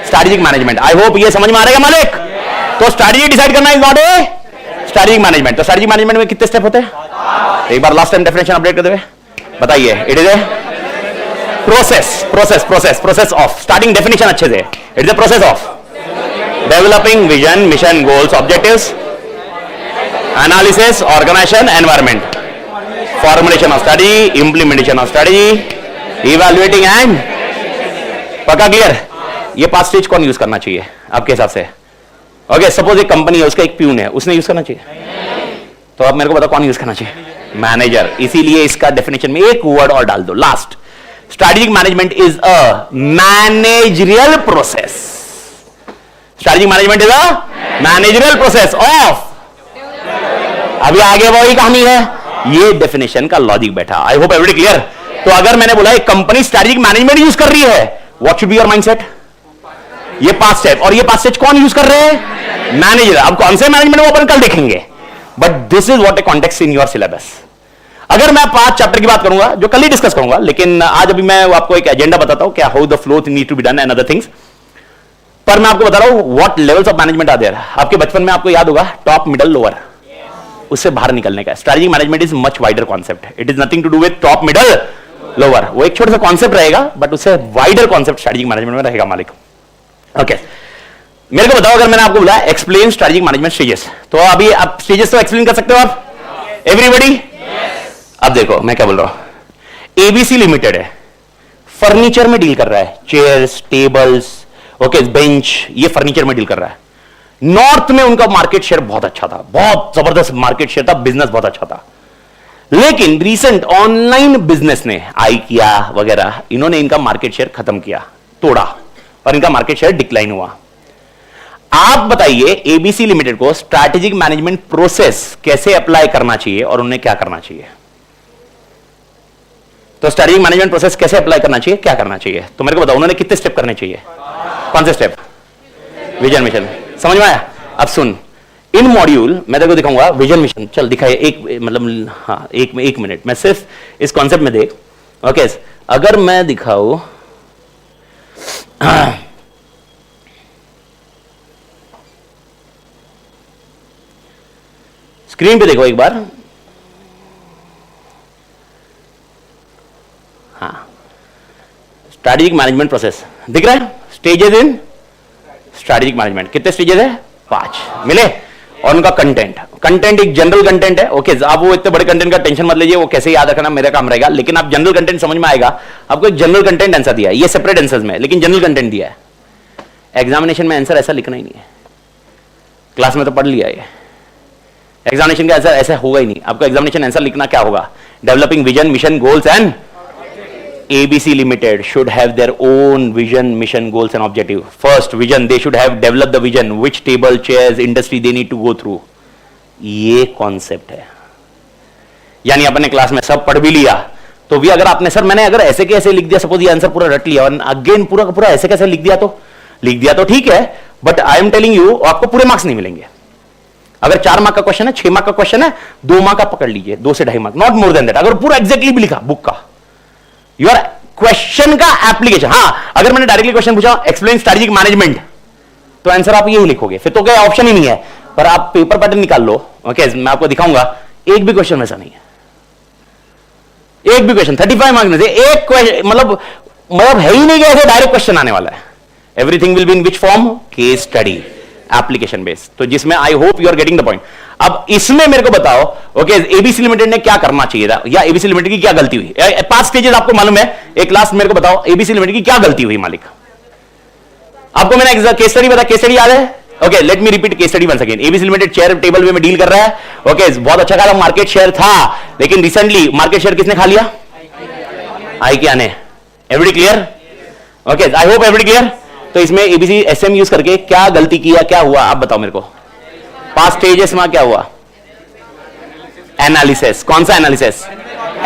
strategic management. I hope ये समझ में आ रहा है मालिक? तो स्ट्रैटेजी डिसाइड करना is not a strategic management. तो स्ट्रैटेजिक मैनेजमेंट में कितने स्टेप होते हैं? एक बार लास्ट टाइम डेफिनेशन अपडेट करते हुए बताइए। It is a process of, starting definition अच्छे से, it is a process of developing vision, mission, goals, objectives, analysis, organisation, environment, formulation of strategy, implementation of strategy, evaluating and. पक्का clear? ये 5 stage कौन use करना चाहिए आपके हिसाब से? ओके, सपोज एक कंपनी है, उसका एक प्यून है, उसने यूज करना चाहिए? तो आप मेरे को बताओ कौन यूज करना चाहिए? मैनेजर। इसीलिए इसका डेफिनेशन में एक वर्ड और डाल दो last. Strategic management is a managerial process. Strategic management is a managerial process of, अभी आगे वही कहानी है, ये डेफिनेशन का लॉजिक बैठा। आई होप एवरीबॉडी क्लियर? तो अगर मैंने बोला एक कंपनी स्ट्रैटेजिक मैनेजमेंट यूज कर रही है, what should be your mindset? ये 5 स्टेप, और ये 5 स्टेप कौन यूज कर रहे हैं? मैनेजर। अब कौन से मैनेजमेंट वो अपन कल देखेंगे, but this is what A context in your syllabus. अगर मैं 5 चैप्टर की बात करूंगा जो कल ही डिस्कस करूंगा, लेकिन आज अभी मैं आपको एक एजेंडा बताता हूं क्या how the flow need to be done and other things. पर मैं आपको बता रहा हूं what levels of management are there. आपके बचपन में आपको याद होगा टॉप, मिडल, लोअर, उससे बाहर निकलने का। Strategic management is much wider concept, it is nothing to do with top, middle, lower. वो एक छोटा सा कॉन्सेप्ट रहेगा बट उससे वाइडर कॉन्सेप्ट स्ट्रैटेजिक मैनेजमेंट में रहेगा मालिक। ओके, मेरे को बताओ अगर मैंने आपको बोला एक्सप्लेन स्ट्रैटेजिक मैनेजमेंट स्टेजेस, तो अभी आप स्टेजेस तो एक्सप्लेन कर सकते हो आप एवरीबॉडी? अब देखो मैं क्या बोल रहा हूं। एबीसी लिमिटेड है, फर्नीचर में डील कर रहा है, चेयर्स, टेबल्स, ओके, बेंच, ये फर्नीचर में डील कर रहा है। नॉर्थ में उनका मार्केट शेयर बहुत अच्छा था, बहुत जबरदस्त मार्केट शेयर था, बिजनेस बहुत अच्छा था। लेकिन रीसेंट ऑनलाइन बिजनेस ने, IKEA वगैरह, इन्होंने इनका मार्केट शेयर खत्म किया, तोड़ा, और इनका मार्केट शेयर डिक्लाइन हुआ। आप बताइए एबीसी लिमिटेड को स्ट्रैटेजिक मैनेजमेंट प्रोसेस कैसे अप्लाई करना चाहिए और उन्हें क्या करना चाहिए? तो स्ट्रैटेजिक मैनेजमेंट प्रोसेस कैसे अप्लाई करना चाहिए, क्या करना चाहिए? तो मेरे को बताओ उन्होंने कितने स्टेप करने चाहिए? कौन से स्टेप? Vision, mission. समझ में आया? अब सुन, इन मॉड्यूल मैं तेरे को दिखाऊंगा विजन, मिशन। चल दिखाइए, एक मतलब हाँ, एक मिनट मैं सिर्फ इस कॉन्सेप्ट में देख। ओके, अगर मैं दिखाऊं, स्क्रीन पे देखो एक बार। हाँ, स्ट्रैटेजिक मैनेजमेंट प्रोसेस दिख रहा है? स्टेजेस इन स्ट्रैटेजिक मैनेजमेंट, कितने स्टेजेस है? 5 मिले। और उनका कंटेंट एक जनरल कंटेंट है। ओके, आप वो इतने बड़े कंटेंट का टेंशन मत लीजिए, वो कैसे याद रखना मेरा काम रहेगा, लेकिन आप जनरल कंटेंट समझ में आएगा। आपको एक जनरल कंटेंट आंसर दिया है, ये सेपरेट आंसर्स में, लेकिन जनरल कंटेंट दिया है। एग्जामिनेशन में आंसर ऐसा लिखना ही नहीं है, क्लास में तो पढ़ लिया है। एग्जामिनेशन का आंसर ऐसा होगा ही नहीं। आपको एग्जामिनेशन आंसर लिखना क्या होगा? Developing vision, mission, goals and ABC Limited should have their own vision, mission, goals and objective. First vision, they should have developed the vision, which table, chairs, industry they need to go through. ये concept है. यानी अपने class में सब पढ़ भी लिया तो भी अगर आपने सर मैंने अगर ऐसे कैसे लिख दिया, सपोज ये आंसर पूरा रट लिया और अगेन पूरा पूरा ऐसे कैसे लिख दिया तो ठीक है, but I am telling you आपको पूरे मार्क्स नहीं मिलेंगे. अगर 4 मार्क का क्वेश्चन है, 6 मार्क का क्वेश्चन है, 2 मार्क का पकड़ लीजिए, 2 से 2.5 mark, not more than that. अगर पूरा एग्जैक्टली भी लिखा बुक का, योर क्वेश्चन का एप्लीकेशन. हाँ, अगर मैंने डायरेक्टली क्वेश्चन पूछा एक्सप्लेन स्ट्रेटेजिक मैनेजमेंट, तो आंसर आप यही लिखोगे, फिर तो क्या ऑप्शन ही नहीं है. पर आप पेपर पैटर्न निकाल लो, ओके, मैं आपको दिखाऊंगा, एक भी क्वेश्चन ऐसा नहीं है. एक भी क्वेश्चन 35 मार्क्स में से एक क्वेश्चन मतलब है ही नहीं कि ऐसे डायरेक्ट क्वेश्चन आने वाला है. Everything will be in which form? Case study, application based. तो जिसमें I hope you are getting the point. अब इसमें मेरे को बताओ, ओके, एबीसी लिमिटेड ने क्या करना चाहिए था, या एबीसी लिमिटेड की क्या गलती हुई? 5 स्टेजेस आपको मालूम है. एक लास्ट मेरे को बताओ, एबीसी लिमिटेड की क्या गलती हुई मालिक? आपको मैंने केस स्टडी बताया, केस स्टडी याद है? Okay, let me repeat case study once again. ABC limited share table way में डील कर रहा है. ओके, बहुत अच्छा खासा मार्केट शेयर था, लेकिन रिसेंटली मार्केट शेयर किसने खा लिया? IKEA ने. Everybody clear? Okay, I hope everybody clear. तो इसमें एबीसी एसएम यूज करके क्या गलती किया, क्या हुआ आप बताओ मेरे को. 5 स्टेजेस में क्या हुआ? एनालिसिस. कौन सा एनालिसिस?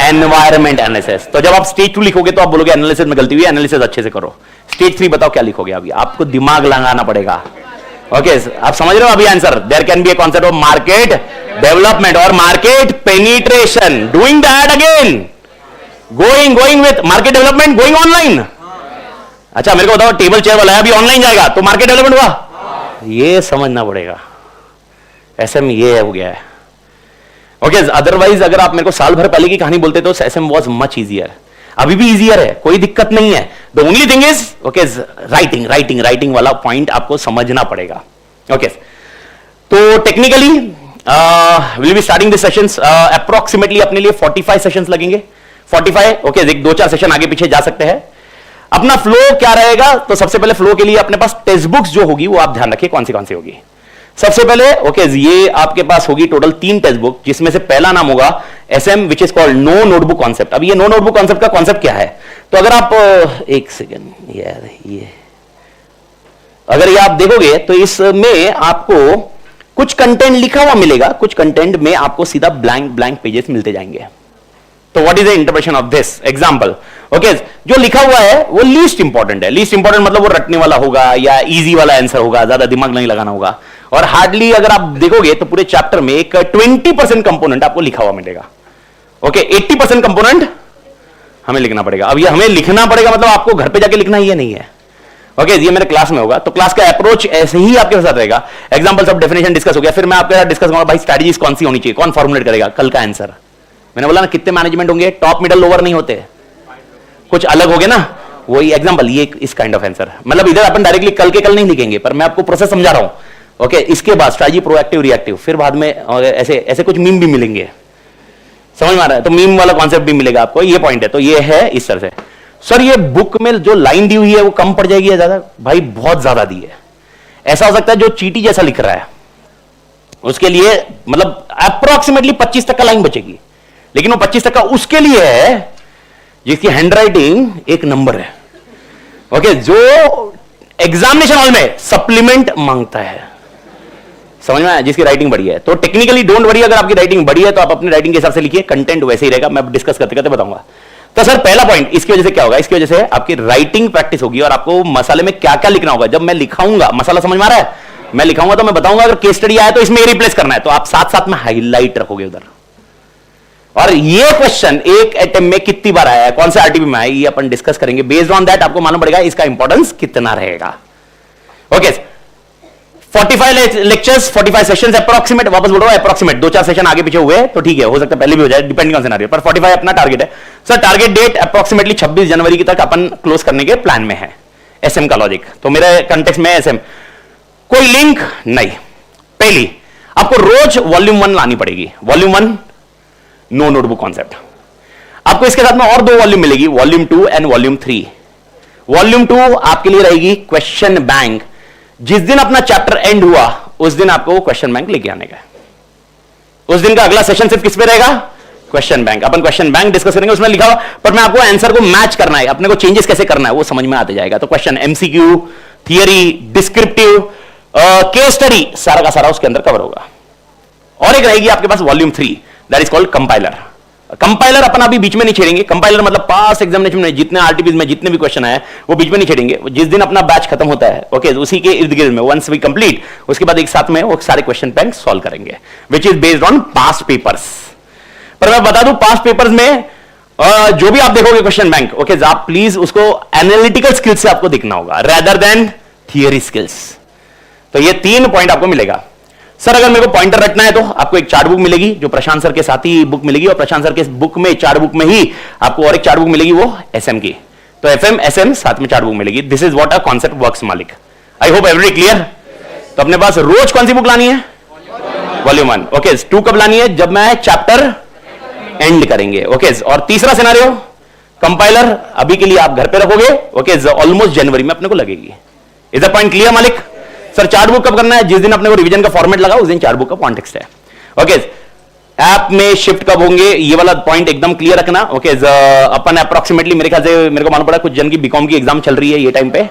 Environment analysis. तो जब आप स्टेज 2 लिखोगे तो आप बोलोगे एनालिसिस में गलती हुई, एनालिसिस अच्छे से करो. स्टेज 3 बताओ क्या लिखोगे? अभी आपको दिमाग लगाना पड़ेगा. ओके, आप समझ रहे हो अभी answer? There can be a concept of market development और market penetration. Doing that again, going with market development, going online. अच्छा मेरे को बताओ, टेबल चेयर वाला है अभी ऑनलाइन जाएगा तो मार्केट डेवलपमेंट हुआ? ये समझना पड़ेगा. एसएम ये हो गया है. ओके, अदरवाइज अगर आप मेरे को साल भर पहले की कहानी बोलते तो एसएम वाज मच इजियर. अभी भी इजियर है, कोई दिक्कत नहीं है. The only thing is okay, writing वाला पॉइंट आपको समझना पड़ेगा. ओके, तो technically will be starting this sessions. Approximately अपने लिए 45 सेशंस लगेंगे. 45. ओके, 2-4 सेशन आगे पीछे जा सकते हैं. अपना फ्लो क्या रहेगा? तो सबसे पहले फ्लो के लिए अपने पास टेक्स्ट बुक्स जो होगी वो आप ध्यान रखिए कौन सी होगी. सबसे पहले ओके, ये आपके पास होगी टोटल 3 टेक्स्ट बुक, जिसमें से पहला नाम होगा SM which is called no notebook concept. अब ये नो नोटबुक कॉन्सेप्ट का कॉन्सेप्ट क्या है? तो अगर आप एक सेकेंड यार, ये अगर ये आप देखोगे तो इसमें आपको कुछ कंटेंट लिखा हुआ मिलेगा, कुछ कंटेंट में आपको सीधा ब्लैंक पेजेस मिलते जाएंगे. तो what is the interpretation of this example? Okay, जो लिखा हुआ है वो लीस्ट इंपॉर्टेंट है. लीस्ट इंपॉर्टेंट मतलब वो रटने वाला होगा या इजी वाला आंसर होगा, ज्यादा दिमाग नहीं लगाना होगा. और हार्डली अगर आप देखोगे तो पूरे चैप्टर में एक 20% कंपोनेंट आपको लिखा हुआ मिलेगा. ओके, 80% कंपोनेंट हमें लिखना पड़ेगा. अब ये हमें लिखना पड़ेगा मतलब आपको घर पे जाके लिखना ही नहीं है. ओके, ये मेरे क्लास में होगा तो क्लास का अप्रोच ऐसे ही आपके साथ रहेगा. एग्जांपल्स ऑफ डेफिनेशन डिस्कस हो गया, फिर मैं आपके साथ डिस्कस करूंगा भाई स्ट्रेटजीज कौन सी होनी चाहिए, कौन फॉर्मुलेट करेगा कल का आंसर. मैंने बोला ना कितने मैनेजमेंट होंगे, टॉप मिडल लोअर नहीं होते, कुछ अलग हो गए ना. वही एग्जांपल, ये इस काइंड ऑफ आंसर. मतलब इधर अपन डायरेक्टली कल के कल नहीं लिखेंगे, पर मैं आपको प्रोसेस समझा रहा हूं. ओके, इसके बाद स्ट्रेटजी प्रोएक्टिव रिएक्टिव, फिर बाद में ऐसे कुछ मीम भी मिलेंगे. समझ में आ रहा है? तो मीम वाला कॉन्सेप्ट भी मिलेगा आपको. ये पॉइंट है. तो ये है इस तरह से. सर ये बुक में जो लाइन दी हुई है वो कम पड़ जाएगी या ज्यादा? भाई बहुत ज्यादा दी है. ऐसा हो सकता है जो चीटी जैसा लिख रहा है उसके लिए मतलब अप्रोक्सीमेटली 25% लाइन बचेगी, लेकिन वो 25% उसके लिए है जिसकी हैंडराइटिंग एक नंबर है. ओके, जो एग्जामिनेशन हॉल में सप्लीमेंट मांगता है. समझ में आया? जिसकी राइटिंग बढ़िया है. तो टेक्निकली डोंट वरी, अगर आपकी राइटिंग बढ़िया है तो आप अपनी राइटिंग के हिसाब से लिखिए, कंटेंट वैसे ही रहेगा. मैं डिस्कस करते करते बताऊंगा. तो सर पहला पॉइंट, इसकी वजह से क्या होगा? इसकी वजह से आपकी राइटिंग प्रैक्टिस होगी और आपको मसाले में क्या क्या लिखना होगा. जब मैं लिखाऊंगा, मसाला समझ में आ रहा है? मैं लिखाऊंगा तो मैं बताऊंगा अगर केस स्टडी आया तो इसमें रिप्लेस करना है, तो आप साथ साथ में हाईलाइट रखोगे उधर. और ये क्वेश्चन एक अटेम्प्ट में कितनी बार आया है, कौन से आरटीपी में आया, ये अपन डिस्कस करेंगे. बेस्ड ऑन दैट आपको मालूम पड़ेगा इसका इंपॉर्टेंस कितना रहेगा. Okay, 45 lectures, 45 sessions approximate. वापस बोल रहा हूं अप्रोक्सीमेट, 2-4 सेशन आगे पीछे हुए तो ठीक है, हो सकता है पहले भी हो जाए, डिपेंडिंग ऑन सिनेरियो. पर 45 अपना टारगेट है. सर टारगेट डेट अप्रोक्सीमेटली 26 जनवरी तक अपन क्लोज करने के प्लान में है. एसएम का लॉजिक, तो मेरे कंटेक्स्ट में एसएम कोई लिंक नहीं. पहली आपको रोज वॉल्यूम 1 लानी पड़ेगी. Volume 1 no notebook concept. आपको इसके साथ में और 2 वॉल्यूम मिलेगी, वॉल्यूम 2 एंड वॉल्यूम 3. वॉल्यूम 2 आपके लिए रहेगी क्वेश्चन बैंक. जिस दिन अपना चैप्टर एंड हुआ उस दिन आपको क्वेश्चन बैंक लेके आने का. उस दिन का अगला सेशन सिर्फ किस पे रहेगा? क्वेश्चन बैंक, अपन क्वेश्चन बैंक डिस्कस करेंगे, उसमें लिखा हुआ, पर मैं आपको आंसर को मैच करना है, अपने को चेंजेस कैसे करना है वो समझ में आते जाएगा। तो question, MCQ, theory, descriptive, case study, सारा का सारा उसके अंदर कवर होगा। और एक रहेगी आपके पास volume 3, that is called compiler. Compiler अपन अभी बीच में नहीं छेड़ेंगे। कंपाइलर मतलब पास एग्जामिनेशन में जितने आरटीपीज में जितने भी क्वेश्चन आए वो बीच में नहीं छेड़ेंगे। जिस दिन अपना बैच खत्म होता है, ओके, उसी के इर्द गिर्द में वंस वी कंप्लीट, उसके बाद एक साथ में वो सारे क्वेश्चन बैंक सॉल्व करेंगे, which is based on past papers. पर मैं बता दूं, पास्ट पेपर्स में जो भी आप देखोगे क्वेश्चन बैंक, ओके, आप प्लीज उसको एनालिटिकल स्किल्स से आपको दिखना होगा रेदर देन थियरी स्किल्स। तो ये 3 पॉइंट आपको मिलेगा। सर अगर मेरे को पॉइंटर रखना है तो आपको एक चार्ट बुक मिलेगी जो प्रशांत सर के साथ ही बुक मिलेगी, और प्रशांत सर के बुक में, चार्ट बुक में ही आपको और एक चार्ट बुक मिलेगी, वो एसएम की। तो एफएम एसएम साथ में चार्ट बुक मिलेगी। This is what a concept works मालिक। I hope every clear. तो अपने पास रोज कौन सी बुक लानी है? वॉल्यूम 1। ओके, 2 कब लानी है? जब मैं चैप्टर एंड करेंगे। ओके, और तीसरा सिनेरियो, कंपाइलर अभी के लिए आप घर पे रखोगे, ओके, ऑलमोस्ट जनवरी में अपने को लगेगी। इज द पॉइंट क्लियर मालिक? सर चार्ट बुक कब करना है? जिस दिन अपने को रिवीजन का फॉर्मेट लगा उस दिन चार्ट बुक का कॉन्टेक्स्ट है। ओके, ऐप में शिफ्ट कब होंगे, ये वाला पॉइंट एकदम क्लियर रखना। ओके, अपन अप्रोक्सीमेटली मेरे ख्याल से, मेरे को मालूम पड़ा कुछ जन की बीकॉम की एग्जाम चल रही है ये टाइम पे,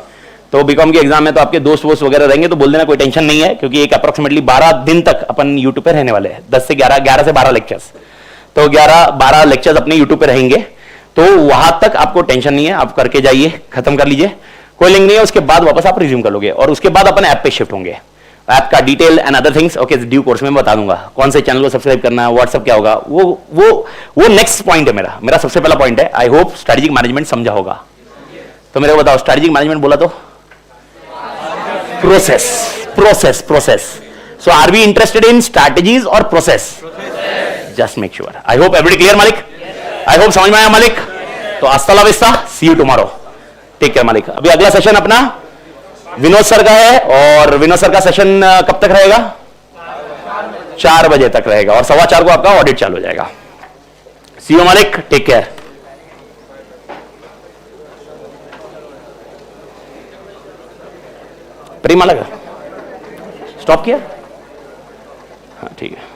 तो बीकॉम की एग्जाम में तो आपके दोस्त वोस्त वगैरह रहेंगे, तो बोल देना कोई टेंशन नहीं है, क्योंकि एक अप्रोक्सीमेटली 12 दिन तक अपन यूट्यूब पे रहने वाले हैं। 10 से 11 से 12 लेक्चर्स, तो 11-12 लेक्चर्स अपने यूट्यूब पे रहेंगे, तो वहां तक आपको टेंशन नहीं है, आप करके जाइए, खत्म कर लीजिए, कोई लिंक नहीं है। उसके बाद वापस आप रिज्यूम कर लोगे, और उसके बाद अपन ऐप पे शिफ्ट होंगे। ऐप का detail and other things, okay, due course में बता दूंगा, कौन से चैनल को सब्सक्राइब करना है, व्हाट्सएप क्या होगा, वो नेक्स्ट पॉइंट है मेरा सबसे पहला पॉइंट है। आई होप स्ट्रेटेजिक मैनेजमेंट समझा होगा। तो मेरे को बताओ, स्ट्रेटेजिक मैनेजमेंट बोला तो process. So are we interested in strategies और process? Just make sure. I hope every clear मालिक? आई होप समझ में आया मालिक? तो hasta la vista, see you tomorrow, take care मालिक। अभी अगला सेशन अपना विनोद सर का है, और विनोद सर का सेशन कब तक रहेगा? 4 बजे तक रहेगा, और 4:15 को आपका ऑडिट चालू हो जाएगा। सी यू मालिक, टेक केयर। प्रेमा लगा, स्टॉप किया? हाँ ठीक है।